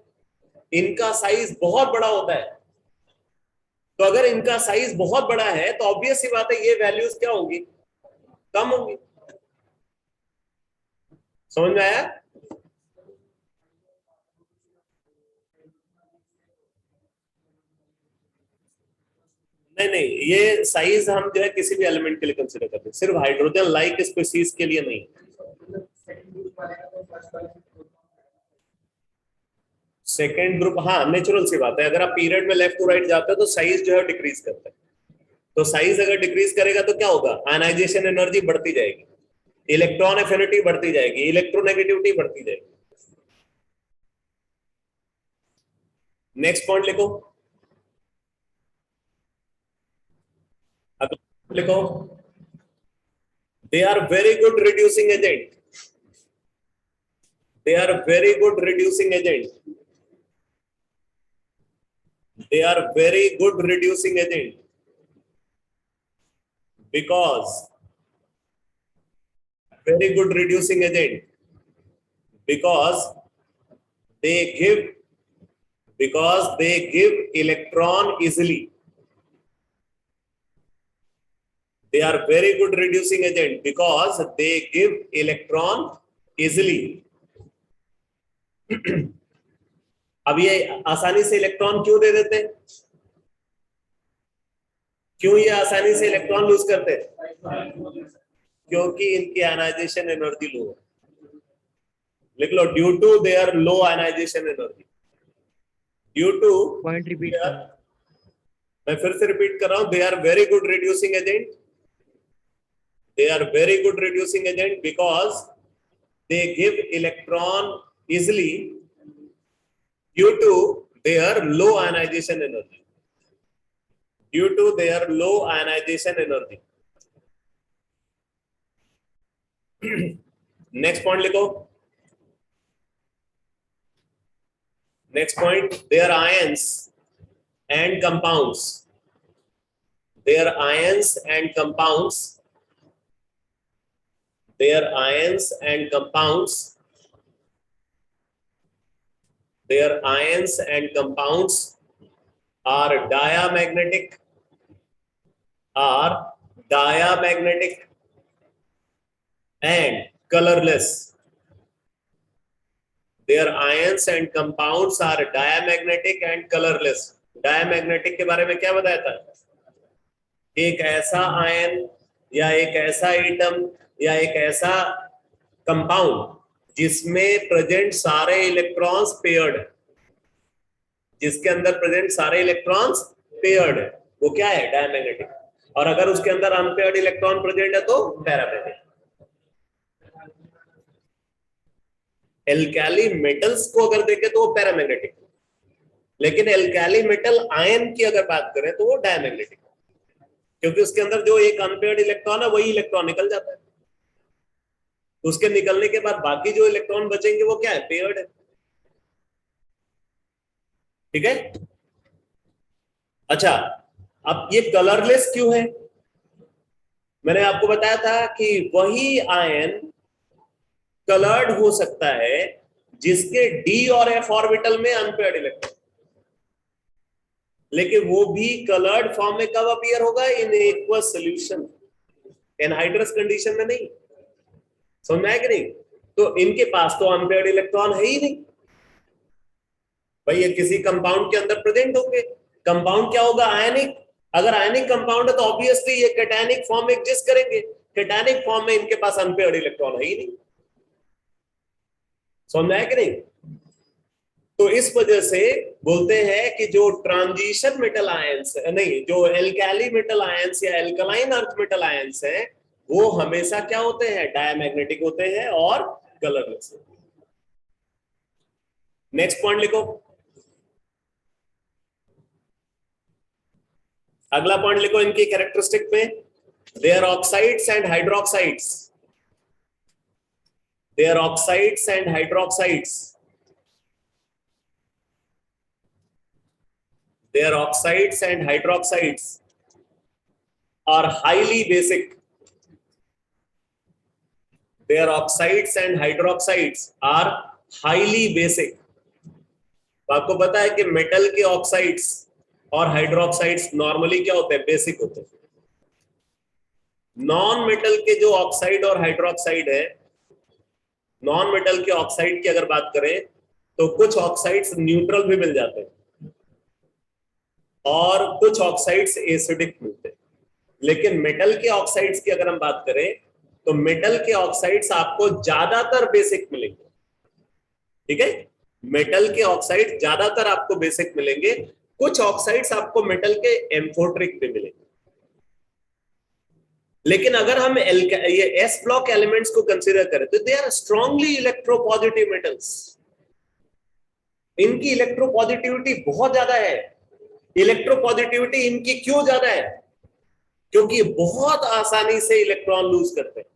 इनका साइज बहुत बड़ा होता है, तो अगर इनका साइज बहुत बड़ा है तो ऑब्वियस सी बात है ये वैल्यूज क्या होंगी, कम होंगी। समझ में आया? नहीं नहीं, ये साइज हम जो है किसी भी एलिमेंट के लिए कंसीडर करते हैं, सिर्फ हाइड्रोजन लाइक स्पीसीज के लिए नहीं। सेकेंड ग्रुप, हाँ नेचुरल सी बात है, अगर आप पीरियड में लेफ्ट टू राइट जाते हो तो साइज जो है डिक्रीज करता है। तो साइज अगर डिक्रीज करेगा तो क्या होगा, आयनाइजेशन एनर्जी बढ़ती जाएगी, इलेक्ट्रॉन एफिनिटी बढ़ती जाएगी, इलेक्ट्रोनेगेटिविटी बढ़ती जाएगी। नेक्स्ट पॉइंट लिखो, लिखो, they are very good reducing agent, they are very good reducing agent, they are very good reducing agent because very good reducing agent because they give electron easily, they are very good reducing agent because they give electron easily। अब ये आसानी से electron क्यों दे देते हैं, क्यों ये आसानी से इलेक्ट्रॉन लूज करते हैं, क्योंकि इनकी आयनाइजेशन एनर्जी लो है। लिख लो, due to their low ionization energy, due to point repeat मैं फिर से रिपीट कर रहा हूं, they are very good reducing agent, they are very good reducing agent because they give electron easily due to their low ionization energy, due to their low ionization energy। next point लिखो, next point, their ions and compounds, their ions and compounds, their ions and compounds, their ions and compounds are diamagnetic, and colorless। their ions and compounds are diamagnetic and colorless। diamagnetic के बारे में क्या बताया था, एक ऐसा ion या एक ऐसा एटम या एक ऐसा कंपाउंड जिसमें प्रेजेंट सारे इलेक्ट्रॉन्स पेयर्ड है, जिसके अंदर प्रेजेंट सारे इलेक्ट्रॉन्स पेयर्ड है, वो क्या है, डायमैग्नेटिक। और अगर उसके अंदर अनपेयर्ड इलेक्ट्रॉन प्रेजेंट है तो पैरामैग्नेटिक। एल्काली मेटल्स को अगर देखें तो वो पैरामैग्नेटिक, लेकिन एल्काली मेटल आयन की अगर बात करें तो वो डायमैग्नेटिक, क्योंकि उसके अंदर जो एक अनपेयर्ड इलेक्ट्रॉन है वही इलेक्ट्रॉन निकल जाता है, उसके निकलने के बाद बाकी जो इलेक्ट्रॉन बचेंगे वो क्या है, पेयर्ड है। ठीक है, अच्छा अब ये कलरलेस क्यों है, मैंने आपको बताया था कि वही आयन कलर्ड हो सकता है जिसके डी और एफ ऑर्बिटल में अनपेयर्ड इलेक्ट्रॉन, लेकिन वो भी कलर्ड फॉर्म में कब अपीयर होगा, in aqueous solution, anhydrous condition में नहीं। समझ में आया कि नहीं? तो इनके पास तो अनपेयर्ड इलेक्ट्रॉन है ही नहीं भाई, ये किसी कंपाउंड के अंदर प्रेजेंट होंगे। कंपाउंड क्या होगा, आयनिक। अगर आयनिक कंपाउंड है तो ऑब्वियसली ये कैटायनिक फॉर्म में एग्जिस्ट करेंगे, कैटायनिक फॉर्म में इनके पास अनपेयर्ड इलेक्ट्रॉन है ही नहीं। समझ में आया कि नहीं? तो इस वजह से बोलते हैं कि जो ट्रांजिशन मेटल आयंस नहीं, जो एल्काली मेटल आयंस या एल्कलाइन अर्थ मेटल आयंस हैं वो हमेशा क्या होते हैं, डायमैग्नेटिक होते हैं और कलरलेस। नेक्स्ट पॉइंट लिखो। अगला पॉइंट लिखो इनकी कैरेक्टरिस्टिक में, they are oxides and hydroxides, they are oxides and hydroxides, they are oxides and hydroxides are highly basic, they are oxides and hydroxides are highly basic। तो आपको पता है कि मेटल के ऑक्साइड्स और हाइड्रोक्साइड्स नॉर्मली क्या होते हैं, बेसिक होते हैं। नॉन मेटल के जो ऑक्साइड और हाइड्रोक्साइड है, नॉन मेटल के ऑक्साइड की अगर बात करें तो कुछ ऑक्साइड्स न्यूट्रल भी मिल जाते हैं और कुछ ऑक्साइड्स एसिडिक मिलते हैं। लेकिन मेटल के ऑक्साइड्स की अगर हम बात करें तो मेटल के ऑक्साइड्स आपको ज्यादातर बेसिक मिलेंगे। ठीक है, मेटल के ऑक्साइड ज्यादातर आपको बेसिक मिलेंगे, कुछ ऑक्साइड्स आपको मेटल के एम्फोट्रिक भी मिलेंगे। लेकिन अगर हम ये एस ब्लॉक एलिमेंट्स को कंसीडर करें तो they are strongly electropositive metals. इनकी इलेक्ट्रोपॉजिटिविटी बहुत ज्यादा है। इलेक्ट्रोपॉजिटिविटी इनकी क्यों ज्यादा है? क्योंकि ये बहुत आसानी से इलेक्ट्रॉन लूज करते हैं।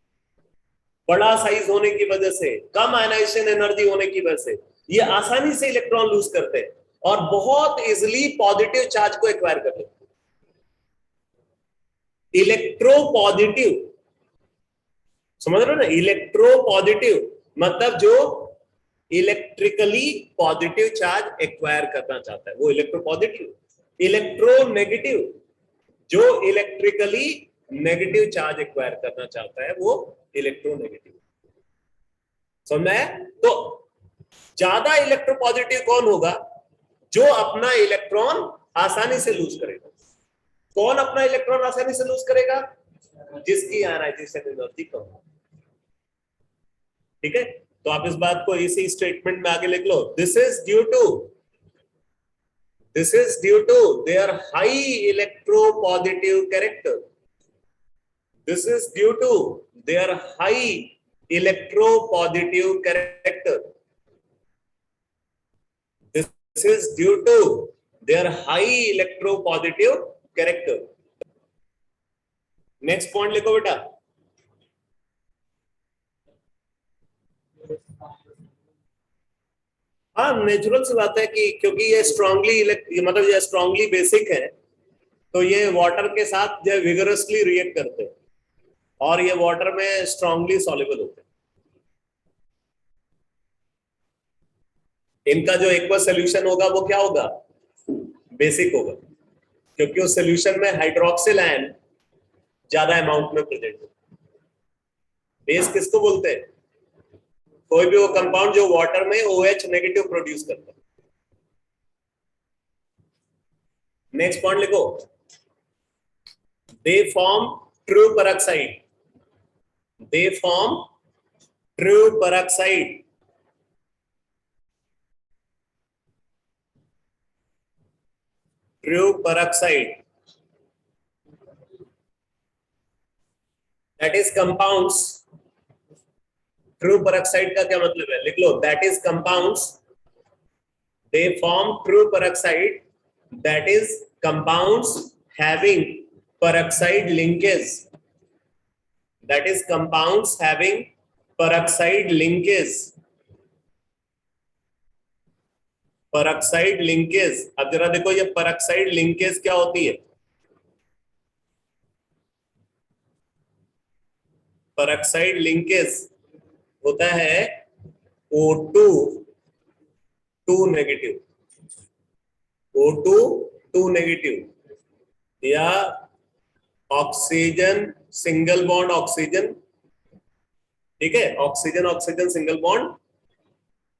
बड़ा साइज होने की वजह से, कम आयनाइजेशन एनर्जी होने की वजह से ये आसानी से इलेक्ट्रॉन लूज करते हैं और बहुत इजीली पॉजिटिव चार्ज को एक्वायर करते हैं। इलेक्ट्रोपॉजिटिव, समझ रहे हो ना? इलेक्ट्रोपॉजिटिव मतलब जो इलेक्ट्रिकली पॉजिटिव चार्ज एक्वायर करना चाहता है वो इलेक्ट्रोपॉजिटिव। इलेक्ट्रोनेगेटिव जो इलेक्ट्रिकली नेगेटिव चार्ज एक्वायर करना चाहता है वो इलेक्ट्रोनेगेटिव। समझ है? तो ज्यादा इलेक्ट्रोपॉजिटिव कौन होगा? जो अपना इलेक्ट्रॉन आसानी से लूज करेगा। कौन अपना इलेक्ट्रॉन आसानी से लूज करेगा? जिसकी आयनाइजेशन एनर्जी कम हो। ठीक है, तो आप इस बात को इसी स्टेटमेंट में आगे लिख लो। This is due to their high electropositive character. This is due to their high electropositive character. This is due to their high electropositive character. Next point लिखो बेटा। हाँ, नेचुरल सी बात है कि क्योंकि ये स्ट्रांगली मतलब ये स्ट्रांगली बेसिक है तो ये वाटर के साथ जो विगरसली रिएक्ट करते हैं और ये वाटर में स्ट्रांगली सॉल्युबल होते हैं। इनका जो एक्वा सोल्यूशन होगा वो क्या होगा? बेसिक होगा, क्योंकि उस सोल्यूशन में हाइड्रोक्सिल आयन ज्यादा अमाउंट में प्रेजेंट है। बेस किसको बोलते हैं? कोई भी वो कंपाउंड जो वाटर में OH नेगेटिव प्रोड्यूस करता है। नेक्स्ट पॉइंट लिखो। They form true peroxide. They form true peroxide. True peroxide that is compounds. True peroxide का क्या मतलब है? लिख लो, that is compounds, they form true peroxide that is compounds having peroxide linkage, that is compounds having peroxide linkage. peroxide linkage, अब जरा देखो ये peroxide linkage क्या होती है? peroxide linkage होता है O2 2 नेगेटिव, O2 2 नेगेटिव या ऑक्सीजन सिंगल बॉन्ड ऑक्सीजन। ठीक है, ऑक्सीजन ऑक्सीजन सिंगल बॉन्ड,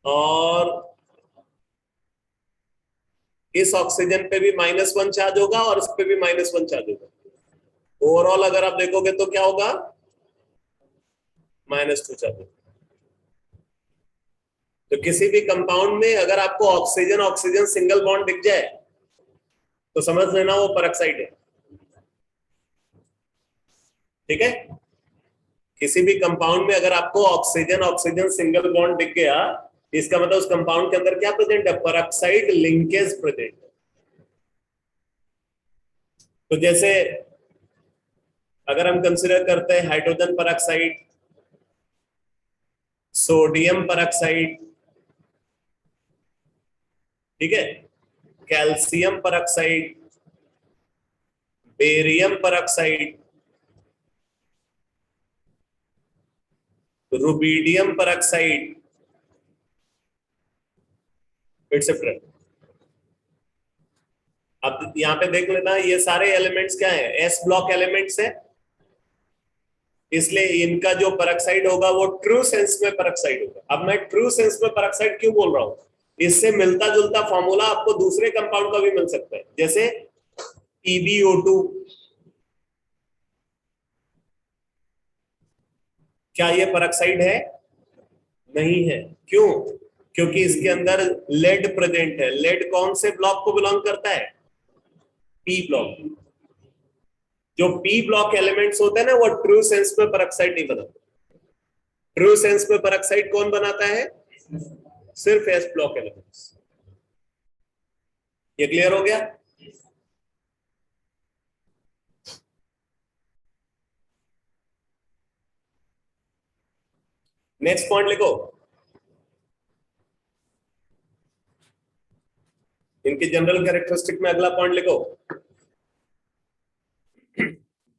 और इस ऑक्सीजन पे भी -1 चार्ज होगा और इस पे भी -1 चार्ज होगा। ओवरऑल अगर आप देखोगे तो क्या होगा? -2 चार्ज होगा। तो किसी भी कंपाउंड में अगर आपको ऑक्सीजन ऑक्सीजन सिंगल बॉन्ड दिख जाए तो समझ लेना वो पेरोक्साइड है। ठीक है, किसी भी कंपाउंड में अगर आपको ऑक्सीजन ऑक्सीजन सिंगल बॉन्ड दिख गया इसका मतलब उस कंपाउंड के अंदर क्या प्रेजेंट है, परऑक्साइड लिंकेज प्रेजेंट। तो जैसे अगर हम कंसीडर करते हैं हाइड्रोजन परऑक्साइड, सोडियम परऑक्साइड, ठीक है, calcium peroxide, barium peroxide, rubidium peroxide, etcetera. अब यहां पे देख लेना, ये सारे एलिमेंट्स क्या है, एस ब्लॉक एलिमेंट्स है, इसलिए इनका जो परऑक्साइड होगा वो ट्रू सेंस में परऑक्साइड होगा। अब मैं ट्रू सेंस में परऑक्साइड क्यों बोल रहा हूं, इससे मिलता जुलता फॉर्मूला आपको दूसरे कंपाउंड का भी मिल सकता है, जैसे PbO2। क्या ये परऑक्साइड है? नहीं है। क्यों? क्योंकि इसके अंदर लेड प्रेजेंट है। लेड कौन से ब्लॉक को बिलोंग करता है? P block. जो पी ब्लॉक एलिमेंट्स होते हैं ना, वो ट्रू सेंस में परऑक्साइड नहीं बनाते। ट्रू सेंस में परऑक्साइड कौन बनाता है? सिर्फ एस ब्लॉक एलिमेंट्स। ये क्लियर हो गया? नेक्स्ट पॉइंट लिखो, इनकी जनरल कैरेक्टरिस्टिक में अगला पॉइंट लिखो,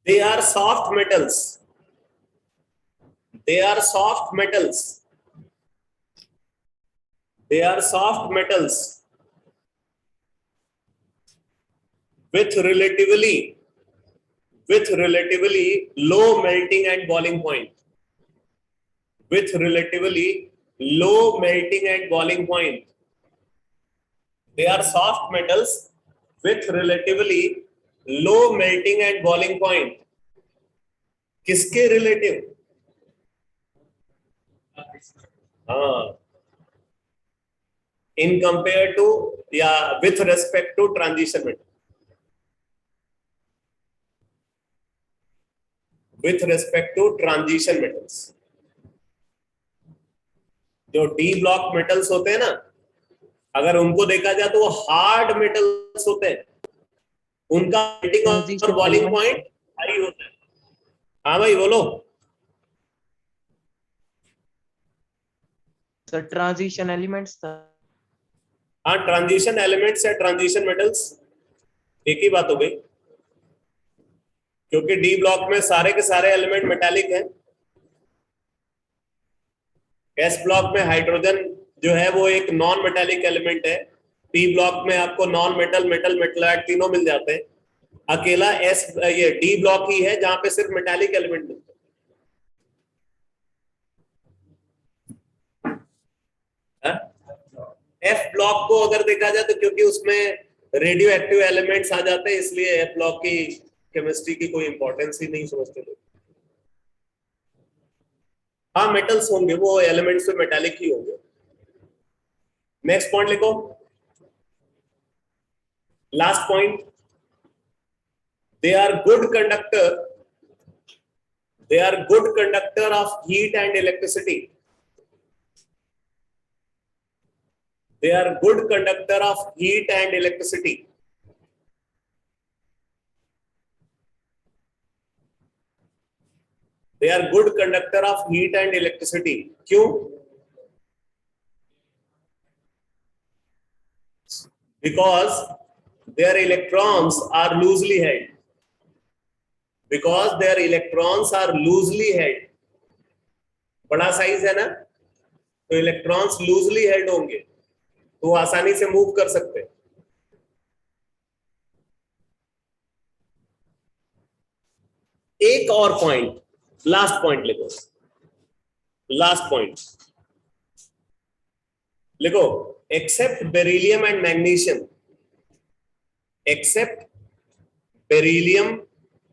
they are soft metals. They are soft metals. They are soft metals with relatively low melting and boiling point. With relatively low melting and boiling point. They are soft metals with relatively low melting and boiling point. किसके relative? हाँ, in compare to या with respect to transition metal. With respect to transition metals. जो D block metals होते हैं ना, अगर उनको देखा जाए तो वो हार्ड मेटल्स होते हैं, उनका मेल्टिंग और बॉइलिंग पॉइंट हाई होता है। हाँ भाई बोलो। सर ट्रांजिशन एलिमेंट्स था। हाँ, ट्रांजिशन एलिमेंट्स या ट्रांजिशन मेटल्स एक ही बात हो गई, क्योंकि डी ब्लॉक में सारे के सारे एलिमेंट मेटालिक हैं। एस ब्लॉक में हाइड्रोजन जो है वो एक नॉन मेटालिक एलिमेंट है। पी ब्लॉक में आपको नॉन मेटल, मेटल, मेटलाइट तीनों मिल जाते हैं। अकेला एस ये डी ब्लॉक ही है जहां पे सिर्फ मेटालिक एलिमेंट मिलते हैं। एफ ब्लॉक को अगर देखा जाए तो क्योंकि उसमें रेडियो एक्टिव एलिमेंट्स आ जाते हैं, इसलिए एफ ब्लॉक की केमिस्ट्री की कोई इंपॉर्टेंस ही नहीं समझते लोग। हाँ, मेटल्स होंगे, वो एलिमेंट्स तो मेटालिक ही होंगे। नेक्स्ट पॉइंट लिखो, last point, they are good conductor. They are good conductor of heat and electricity. They are good conductor of heat and electricity. They are good conductor of heat and electricity. क्यों? Because their electrons are loosely held. Because their electrons are loosely held. बड़ा size है ना, तो electrons loosely held होंगे, तो आसानी से move कर सकते हैं। एक और पॉइंट, लास्ट पॉइंट लिखो, लास्ट पॉइंट लिखो, except beryllium and magnesium. Except beryllium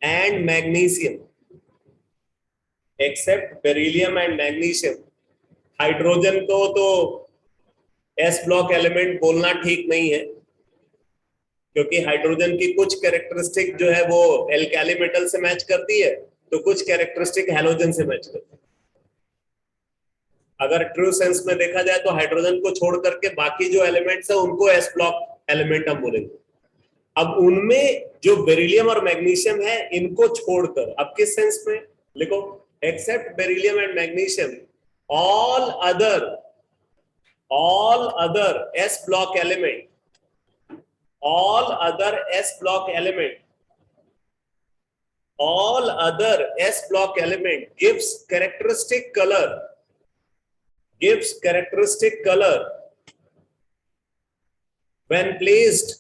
and magnesium. Except beryllium and magnesium. Hydrogen को तो एस ब्लॉक एलिमेंट बोलना ठीक नहीं है, क्योंकि हाइड्रोजन की कुछ कैरेक्टरिस्टिक जो है वो एल्काली मेटल से मैच करती है, तो कुछ कैरेक्टरिस्टिक हैलोजन से मैच करती है। अगर ट्रू सेंस में देखा जाए तो हाइड्रोजन को छोड़ करके बाकी जो एलिमेंट्स है उनको एस ब्लॉक एलिमेंट हम बोलेंगे। अब उनमें जो बेरिलियम और मैग्नीशियम है इनको छोड़कर, अब किस सेंस में लिखो, except beryllium and magnesium all other s block element, all other s block element gives characteristic color when placed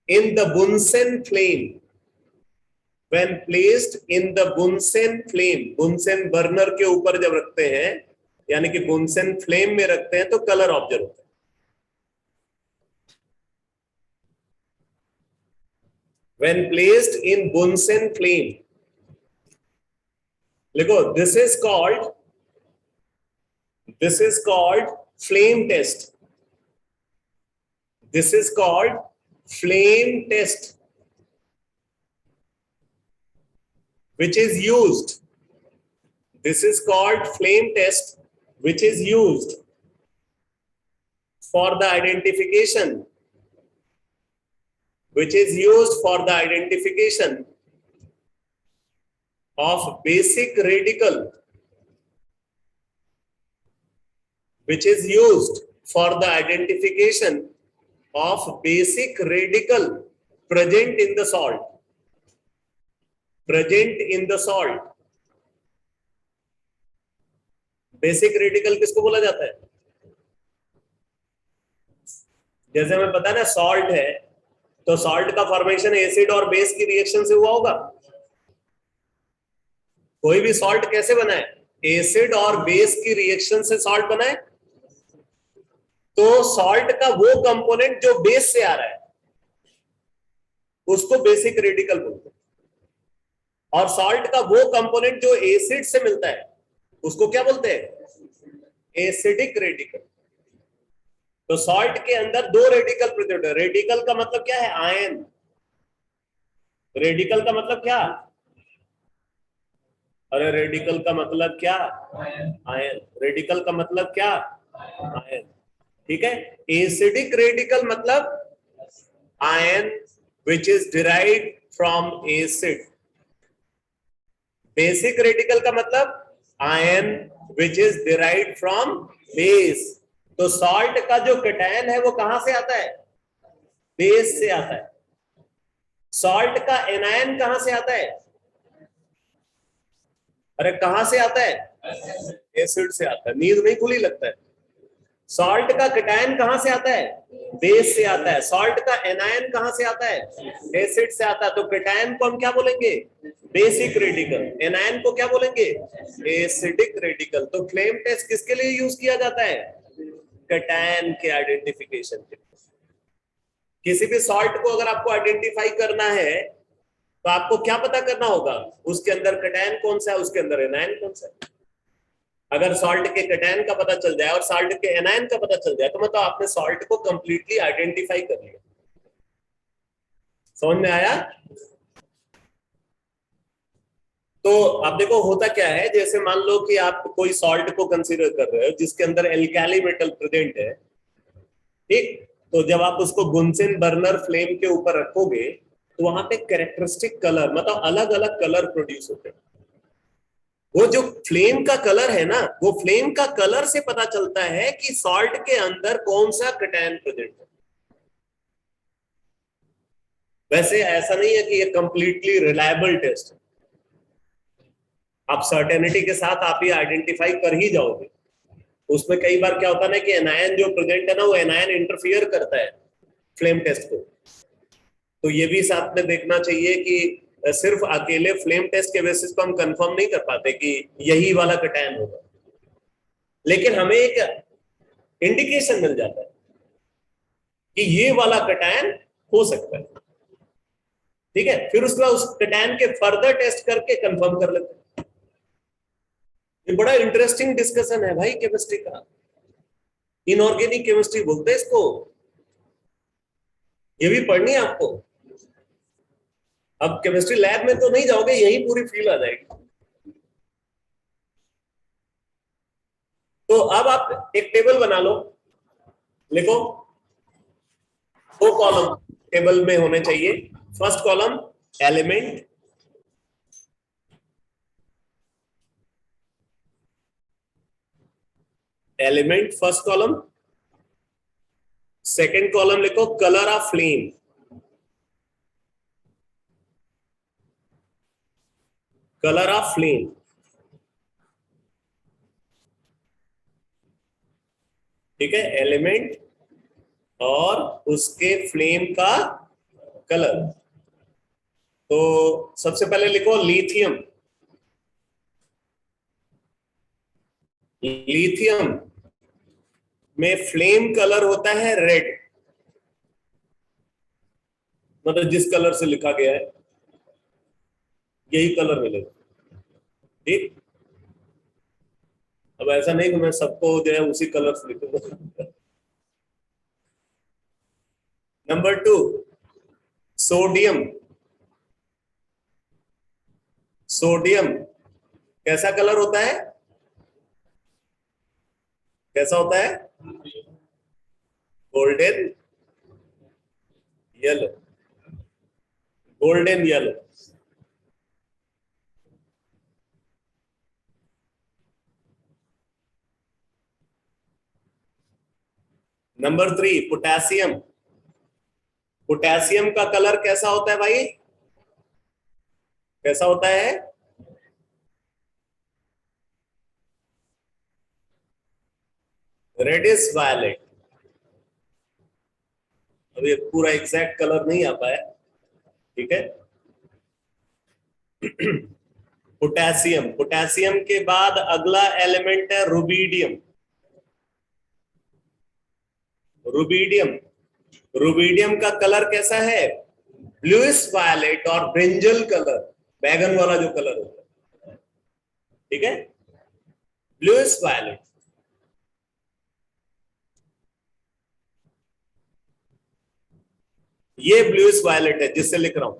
in the Bunsen flame, Bunsen burner के ऊपर जब रखते हैं, यानी कि बुनसेन फ्लेम में रखते हैं, तो कलर ऑब्जर्व होता है। When placed in Bunsen flame, लिखो, this is called flame test. This is called flame test, which is used. This is called flame test, which is used for the identification, of basic radical, present in the salt. Basic radical किसको बोला जाता है? जैसे हमें पता है ना, salt है तो सॉल्ट का फॉर्मेशन एसिड और बेस की रिएक्शन से हुआ होगा। कोई भी सॉल्ट कैसे बना है? एसिड और बेस की रिएक्शन से सॉल्ट बना है। तो सॉल्ट का वो कंपोनेंट जो बेस से आ रहा है उसको बेसिक रेडिकल बोलते हैं, और सॉल्ट का वो कंपोनेंट जो एसिड से मिलता है उसको क्या बोलते हैं? Acidic radical. तो सॉल्ट के अंदर दो रेडिकल प्रेजेंट है। रेडिकल का मतलब क्या है? आयन। रेडिकल का मतलब क्या? अरे रेडिकल का मतलब क्या? आयन। रेडिकल का मतलब क्या? आयन। ठीक है। एसिडिक रेडिकल मतलब ion which is derived from acid. Basic radical का मतलब ion which is derived from base. तो सॉल्ट का जो कैटायन है वो कहां से आता है? बेस से आता है। सॉल्ट का एनायन कहां से आता है? अरे कहां से आता है? एसिड से आता है। नींद नहीं खुली लगता है। सॉल्ट का कैटायन कहां से आता है? बेस से आता है। सॉल्ट का एनायन कहां से आता है? एसिड से आता है। तो कैटायन को हम क्या बोलेंगे? Basic radical. एनायन को क्या बोलेंगे? Acidic radical. तो फ्लेम टेस्ट किसके लिए यूज किया जाता है? कैटायन के आइडेंटिफिकेशन के लिए। किसी भी सॉल्ट को अगर आपको आइडेंटिफाई करना है तो आपको क्या पता करना होगा? उसके अंदर कैटायन कौन सा है, उसके अंदर एनायन कौन सा है। अगर सॉल्ट के कैटायन का पता चल जाए और सॉल्ट के एनायन का पता चल जाए तो मतलब आपने सॉल्ट को कंप्लीटली आइडेंटिफाई कर लिया। समझ में आया? तो अब देखो होता क्या है, जैसे मान लो कि आप कोई सॉल्ट को कंसीडर कर रहे हो जिसके अंदर एल्काली मेटल प्रेजेंट है, ठीक। तो जब आप उसको बुनसेन बर्नर फ्लेम के ऊपर रखोगे तो वहां पे कैरेक्टरिस्टिक कलर, मतलब अलग अलग कलर प्रोड्यूस होते हैं। वो जो फ्लेम का कलर है ना, वो फ्लेम का कलर से पता चलता है कि सॉल्ट के अंदर कौन सा कैटायन प्रेजेंट है। वैसे ऐसा नहीं है कि ये कंप्लीटली रिलायबल टेस्ट है। आप सर्टेनिटी के साथ आप ये आइडेंटिफाई कर ही जाओगे। उसमें कई बार क्या होता है ना कि एनायन जो प्रेजेंट है ना, वो एनायन इंटरफियर करता है फ्लेम टेस्ट को। तो ये भी साथ में देखना चाहिए कि सिर्फ अकेले फ्लेम टेस्ट के बेसिस पर हम कंफर्म नहीं कर पाते कि यही वाला कैटायन होगा, लेकिन हमें एक इंडिकेशन मिल जाता है कि ये वाला कैटायन हो सकता है। ठीक है। फिर उसके बाद उस कैटायन के फर्दर टेस्ट करके कंफर्म कर लेते हैं। ये बड़ा इंटरेस्टिंग डिस्कशन है भाई केमिस्ट्री का। इनऑर्गेनिक केमिस्ट्री बोलते हैं इसको। ये भी पढ़नी है आपको। अब केमिस्ट्री लैब में तो नहीं जाओगे, यही पूरी फील आ जाएगी। तो अब आप एक टेबल बना लो, लिखो 2 कॉलम टेबल में होने चाहिए। First column element, element first column. Second column लिखो colour of flame, colour of flame. ठीक है, एलिमेंट और उसके फ्लेम का कलर। तो सबसे पहले लिखो लिथियम, लिथियम में फ्लेम कलर होता है रेड, मतलब जिस कलर से लिखा गया है यही कलर मिलेगा। ठीक, अब ऐसा नहीं कि मैं सबको जो है उसी कलर से लिखूंगा। नंबर 2 सोडियम, सोडियम कैसा कलर होता है, कैसा होता है, golden yellow, golden yellow. Number 3 potassium, potassium का कलर कैसा होता है भाई, कैसा होता है, रेडिश वायलेट। अब ये पूरा एग्जैक्ट कलर नहीं आ पाया, ठीक है। पोटेशियम, पोटेशियम के बाद अगला एलिमेंट है रुबीडियम, रुबीडियम, रुबीडियम का कलर कैसा है, ब्लूइश वायलेट और ब्रिंजल कलर, बैगन वाला जो कलर होता है, ठीक है, ब्लूइश वायलेट। ये ब्लूइश वायलेट है जिससे लिख रहा हूं।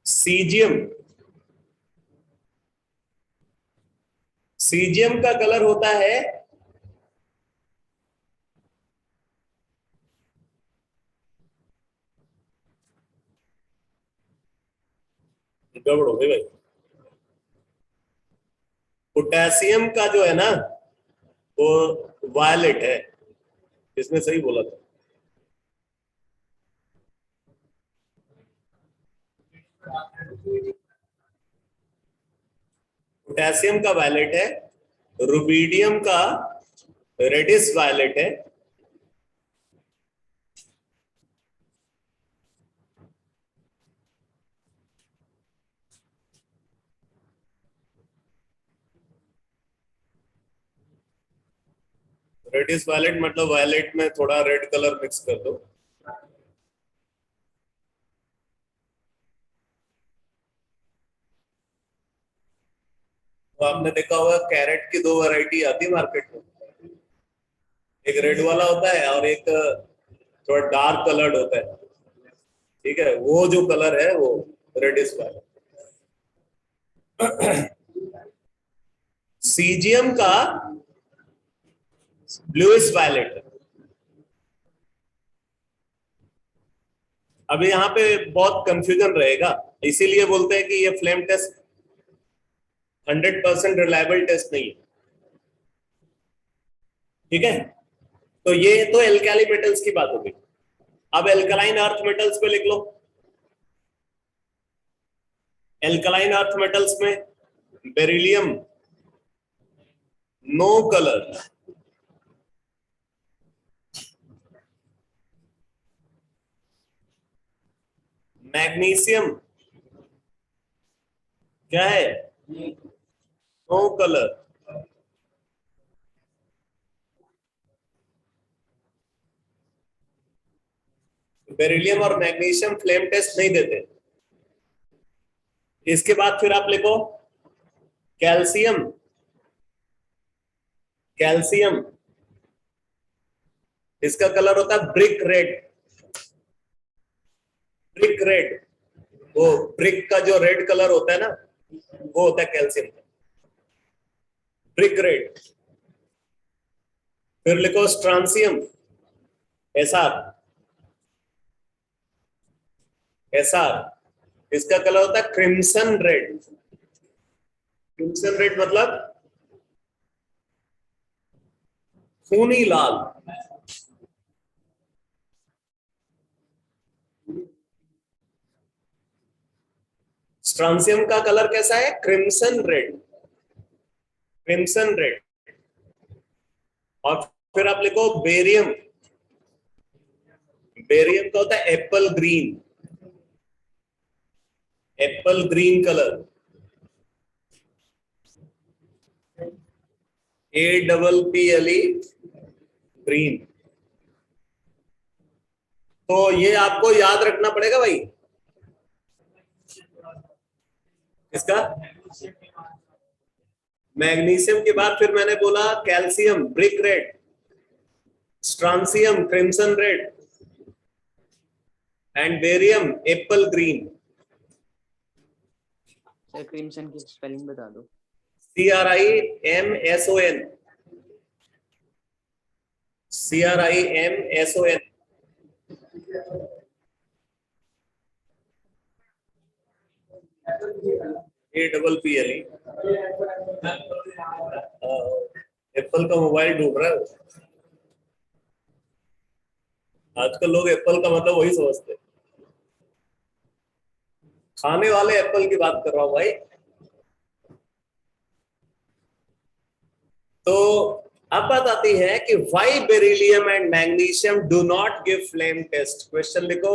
सीजियम, सीजियम का कलर होता है गड़बड़ हो गई भाई, पोटेशियम का जो है ना वो वायलेट है, इसने सही बोला था। पोटेशियम का वायलेट है, रुबीडियम का रेडिश वायलेट है, रेडिश वायलेट मतलब वायलेट में थोड़ा रेड कलर मिक्स कर दो। तो आपने देखा होगा कैरेट की 2 वैरायटी आती है मार्केट में, एक रेड वाला होता है और एक थोड़ा डार्क कलर्ड होता है, ठीक है, वो जो कलर है वो रेडिश वाला। सीजियम का ब्लूइश वायलेट है। अब यहाँ पे बहुत कंफ्यूजन रहेगा, इसीलिए बोलते हैं कि ये फ्लेम टेस्ट 100% रिलायबल टेस्ट नहीं है, ठीक है। तो ये तो एल्काली मेटल्स की बात होगी। अब एल्कलाइन अर्थ मेटल्स पे लिख लो, एल्कलाइन अर्थ मेटल्स में बेरिलियम नो कलर, मैग्नीशियम क्या है, नो कलर, बेरिलियम और मैग्नीशियम फ्लेम टेस्ट नहीं देते, इसके बाद फिर आप लिखो कैल्शियम। कैल्शियम इसका कलर होता है ब्रिक रेड। ब्रिक रेड, वो ब्रिक का जो रेड कलर होता है ना, वो होता है कैल्शियम का, ब्रिक रेड। फिर लिखो स्ट्रांसियम, एसआर। एसआर इसका कलर होता है क्रिम्सन रेड। क्रिम्सन रेड मतलब खूनी लाल। स्ट्रांसियम का कलर कैसा है? Crimson red. Crimson red. और फिर आप लिखो बेरियम। बेरियम का होता है Apple green. Apple green colour, APPLE green. तो ये आपको याद रखना पड़ेगा भाई। इसका मैग्नीशियम के बाद फिर मैंने बोला calcium brick red, strontium crimson red and barium Apple green. Sir crimson की स्पेलिंग बता दो। CRIMSON। CRIMSON। APPLE। एप्पल का मोबाइल ढूंढ रहा है आजकल लोग। एप्पल का मतलब वही समझते हैं। खाने वाले एप्पल की बात कर रहा हूं भाई। तो अब बात आती है कि why beryllium and magnesium do not give flame test. Question लिखो,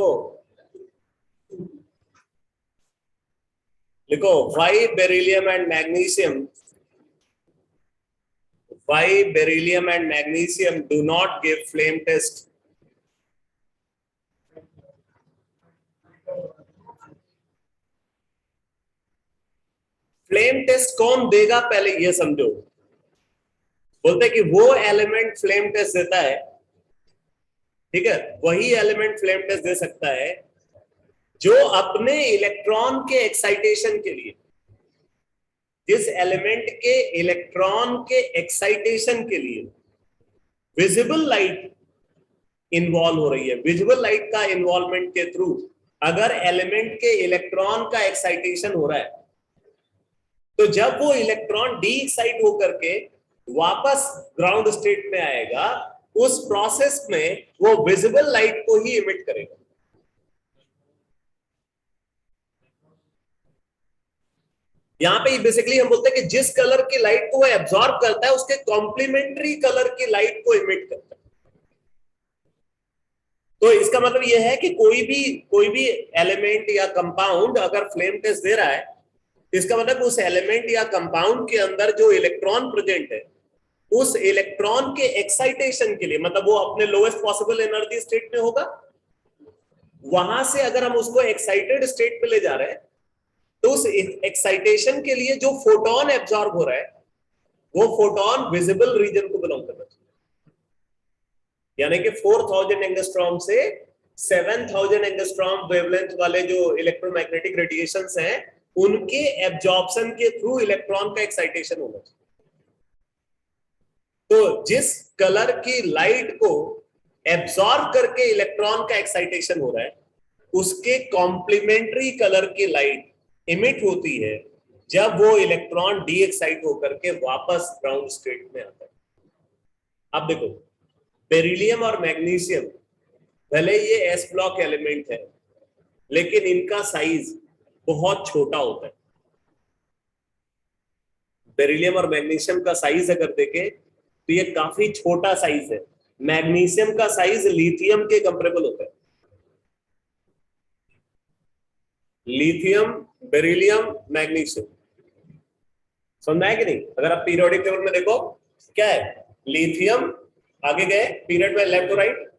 लिखो why beryllium and magnesium, why beryllium and magnesium do not give flame test. Flame test कौन देगा पहले ये समझो। बोलते कि वो एलिमेंट फ्लेम टेस्ट देता है, ठीक है, वही एलिमेंट फ्लेम टेस्ट दे सकता है जो अपने इलेक्ट्रॉन के एक्साइटेशन के लिए, जिस एलिमेंट के इलेक्ट्रॉन के एक्साइटेशन के लिए विजिबल लाइट इन्वॉल्व हो रही है। विजिबल लाइट का इन्वॉल्वमेंट के थ्रू अगर एलिमेंट के इलेक्ट्रॉन का एक्साइटेशन हो रहा है, तो जब वो इलेक्ट्रॉन डी एक्साइट होकर के वापस ग्राउंड स्टेट में आएगा, उस प्रोसेस में वो विजिबल लाइट को ही इमिट करेगा। यहां पे बेसिकली हम बोलते हैं कि जिस कलर की लाइट को वो एब्जॉर्ब करता है, उसके कॉम्प्लीमेंट्री कलर की लाइट को इमिट करता है। तो इसका मतलब यह है कि कोई भी एलिमेंट या कंपाउंड अगर फ्लेम टेस्ट दे रहा है, इसका मतलब उस एलिमेंट या कंपाउंड के अंदर जो इलेक्ट्रॉन प्रेजेंट है, उस इलेक्ट्रॉन के एक्साइटेशन के लिए, मतलब वो अपने लोएस्ट पॉसिबल एनर्जी स्टेट में होगा, वहां से अगर हम उसको एक्साइटेड स्टेट पे ले जा रहे हैं, तो उस एक्साइटेशन के लिए जो फोटोन एब्जॉर्ब हो रहा है, वो फोटोन विजिबल रीजन को बिलोंग करना चाहिए। यानी कि 4000 एंगस्ट्रॉम से 7000 एंगस्ट्रॉम वेवलेंथ वाले जो इलेक्ट्रोमैग्नेटिक रेडिएशंस हैं, उनके एब्जॉर्प्शन के थ्रू इलेक्ट्रॉन का एक्साइटेशन होना चाहिए। तो जिस कलर की लाइट को एब्जॉर्ब करके इलेक्ट्रॉन का एक्साइटेशन हो रहा है, उसके कॉम्प्लीमेंट्री कलर की लाइट इमिट होती है जब वो इलेक्ट्रॉन डी एक्साइट होकर के वापस ग्राउंड स्टेट में आता है। अब देखो, बेरिलियम और मैग्नीशियम भले ये एस ब्लॉक एलिमेंट है, लेकिन इनका साइज बहुत छोटा होता है। बेरिलियम और मैग्नीशियम का साइज अगर देखें तो ये काफी छोटा साइज है। मैग्नीशियम का साइज लिथियम के कंपेरेबल होता है। लिथियम, बेरिलियम, मैग्नीशियम, समझा है कि नहीं? अगर आप पीरियोडिक टेबल में देखो क्या है, लिथियम आगे गए पीरियड में लेफ्ट टू राइट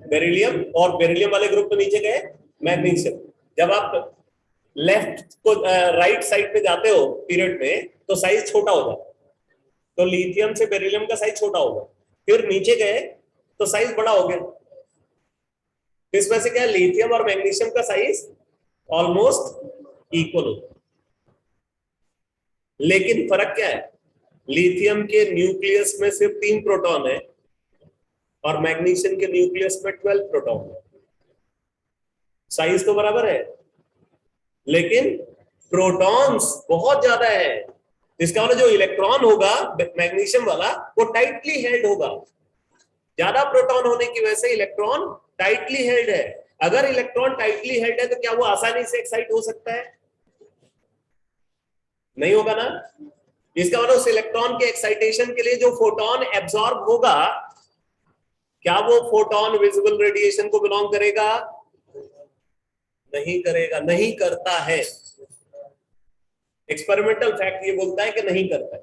बेरिलियम, और बेरिलियम वाले ग्रुप में नीचे गए मैग्नीशियम। जब आप लेफ्ट को राइट साइड पे जाते हो पीरियड में तो साइज छोटा हो जाता है, तो लिथियम से बेरिलियम का साइज छोटा होगा, फिर नीचे गए तो साइज बड़ा हो गया। इसमें से क्या है, लिथियम और मैग्नीशियम का साइज ऑलमोस्ट इक्वल होता है, लेकिन फर्क क्या है, लिथियम के न्यूक्लियस में सिर्फ 3 प्रोटॉन है और मैग्नीशियम के न्यूक्लियस में 12 प्रोटॉन है। साइज तो बराबर है लेकिन प्रोटॉन्स बहुत ज्यादा है, इसका मतलब जो इलेक्ट्रॉन होगा मैग्नीशियम वाला वो टाइटली हेल्ड होगा। ज्यादा प्रोटॉन होने की वजह से इलेक्ट्रॉन टाइटली हेल्ड है। अगर इलेक्ट्रॉन टाइटली हेल्ड है तो क्या वो आसानी से एक्साइट हो सकता है? नहीं होगा ना। इसका मतलब उस इलेक्ट्रॉन के एक्साइटेशन के लिए जो फोटोन एब्सॉर्ब होगा, क्या वो फोटोन विजिबल रेडिएशन को बिलोंग करेगा? नहीं करेगा, नहीं करता है। एक्सपेरिमेंटल फैक्ट ये बोलता है कि नहीं करता है।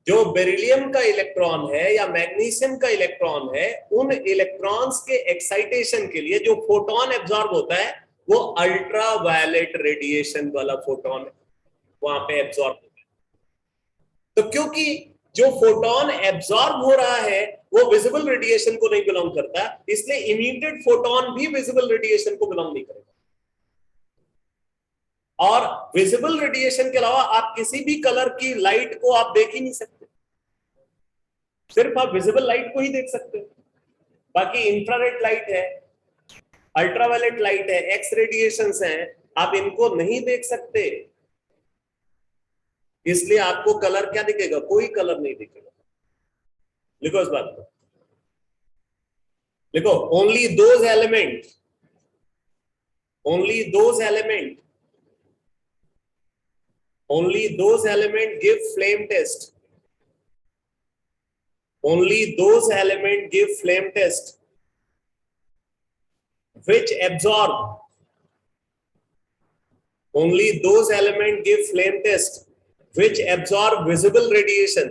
जो बेरिलियम का इलेक्ट्रॉन है या मैग्नीशियम का इलेक्ट्रॉन है, उन इलेक्ट्रॉन्स के एक्साइटेशन के लिए जो फोटोन एब्सॉर्ब होता है वो अल्ट्रा वायलेट रेडिएशन वाला फोटोन वहां पे एब्सॉर्ब होता है। तो क्योंकि जो फोटोन एब्सॉर्ब हो रहा है वो विजिबल रेडिएशन को नहीं बिलोंग करता, इसलिए इमिटेड फोटोन भी विजिबल रेडिएशन को बिलोंग नहीं करेगा। और विजिबल रेडिएशन के अलावा आप किसी भी कलर की लाइट को आप देख ही नहीं सकते, सिर्फ आप विजिबल लाइट को ही देख सकते हो। बाकी इंफ्रारेड लाइट है, अल्ट्रावायलेट लाइट है, एक्स रेडिएशंस हैं, आप इनको नहीं देख सकते। इसलिए आपको कलर क्या दिखेगा? कोई कलर नहीं दिखेगा। लिखो इस बात को, लिखो, only those element give flame test. Only those element give flame test which absorb. Only those element give flame test which absorb visible radiation.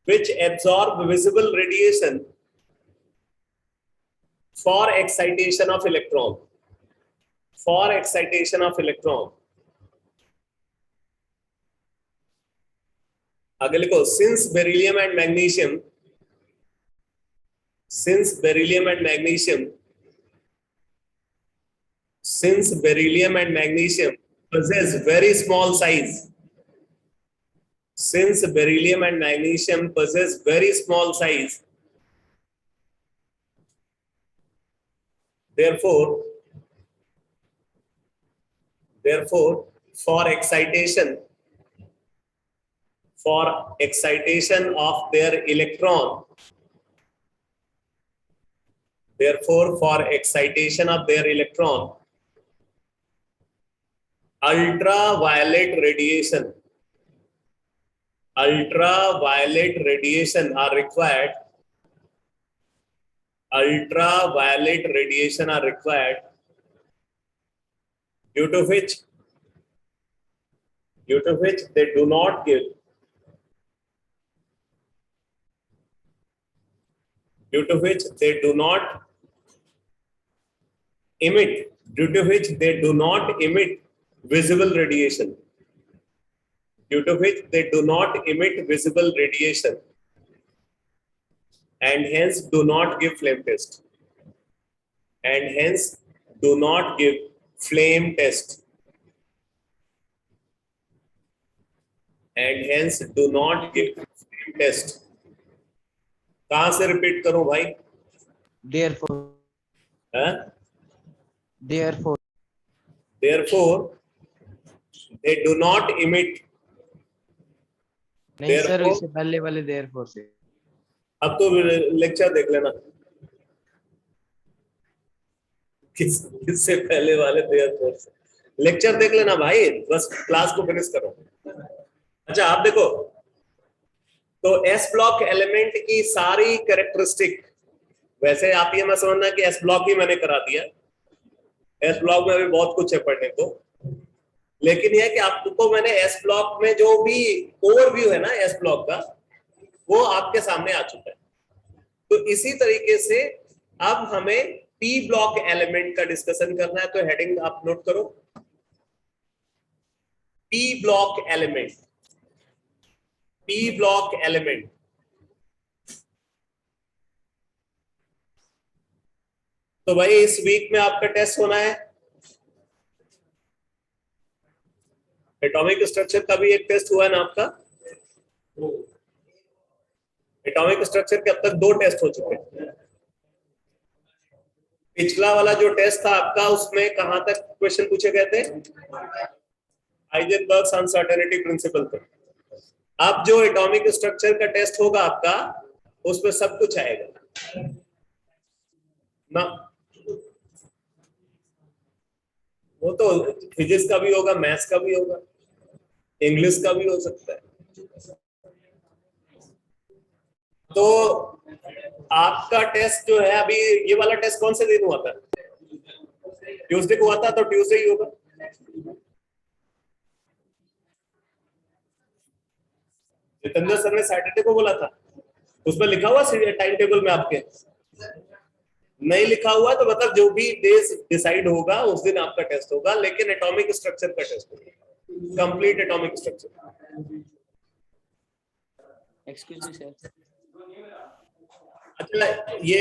Which absorb visible radiation for excitation of electron. For excitation of electron. आगे लिखो, since beryllium and magnesium possess very small size. Since beryllium and magnesium possess very small size, therefore for excitation of their electron, ultraviolet radiation are required. Due to which they do not give emit visible radiation. And hence do not give flame test. कहां से repeat करूं भाई? Therefore, they do not emit. नहीं sir, Therefore- इससे पहले वाले therefore से। अब तो लेक्चर देख लेना, किससे पहले वाले therefore से लेक्चर देख लेना भाई, बस क्लास को फिनिश करो। अच्छा आप देखो, तो एस ब्लॉक एलिमेंट की सारी कैरेक्टरिस्टिक, वैसे आप ये मत समझना कि एस ब्लॉक ही मैंने करा दिया, एस ब्लॉक में भी बहुत कुछ है पढ़ने को, लेकिन यह कि आपको मैंने एस ब्लॉक में जो भी ओवरव्यू है ना एस ब्लॉक का, वो आपके सामने आ चुका है। तो इसी तरीके से अब हमें पी ब्लॉक एलिमेंट का डिस्कशन करना है, तो हेडिंग आप नोट करो, P block element, P block element. तो भाई इस वीक में आपका टेस्ट होना है, एटॉमिक स्ट्रक्चर का भी एक टेस्ट हुआ है ना आपका। एटॉमिक स्ट्रक्चर के अब तक 2 टेस्ट हो चुके हैं। पिछला वाला जो टेस्ट था आपका, उसमें कहां तक क्वेश्चन पूछे गए थे, हाइजेनबर्ग्स अनसर्टेनिटी प्रिंसिपल पे। अब जो एटॉमिक स्ट्रक्चर का टेस्ट होगा आपका, उसमें सब कुछ आएगा ना। वो तो फिजिक्स का भी होगा, मैथ्स का भी होगा, इंग्लिश का भी हो सकता है। तो आपका टेस्ट जो है अभी, ये वाला टेस्ट कौन से दिन हुआ था, ट्यूसडे को हुआ था, तो ट्यूसडे ही होगा। जितेंद्र सर ने सैटरडे को बोला था, उसमें लिखा हुआ टाइम टेबल में आपके, नहीं लिखा हुआ तो मतलब जो भी डेज डिसाइड होगा उस दिन आपका टेस्ट होगा, लेकिन एटॉमिक स्ट्रक्चर का टेस्ट होगा, complete atomic structure. Excuse me sir. अच्छा, ये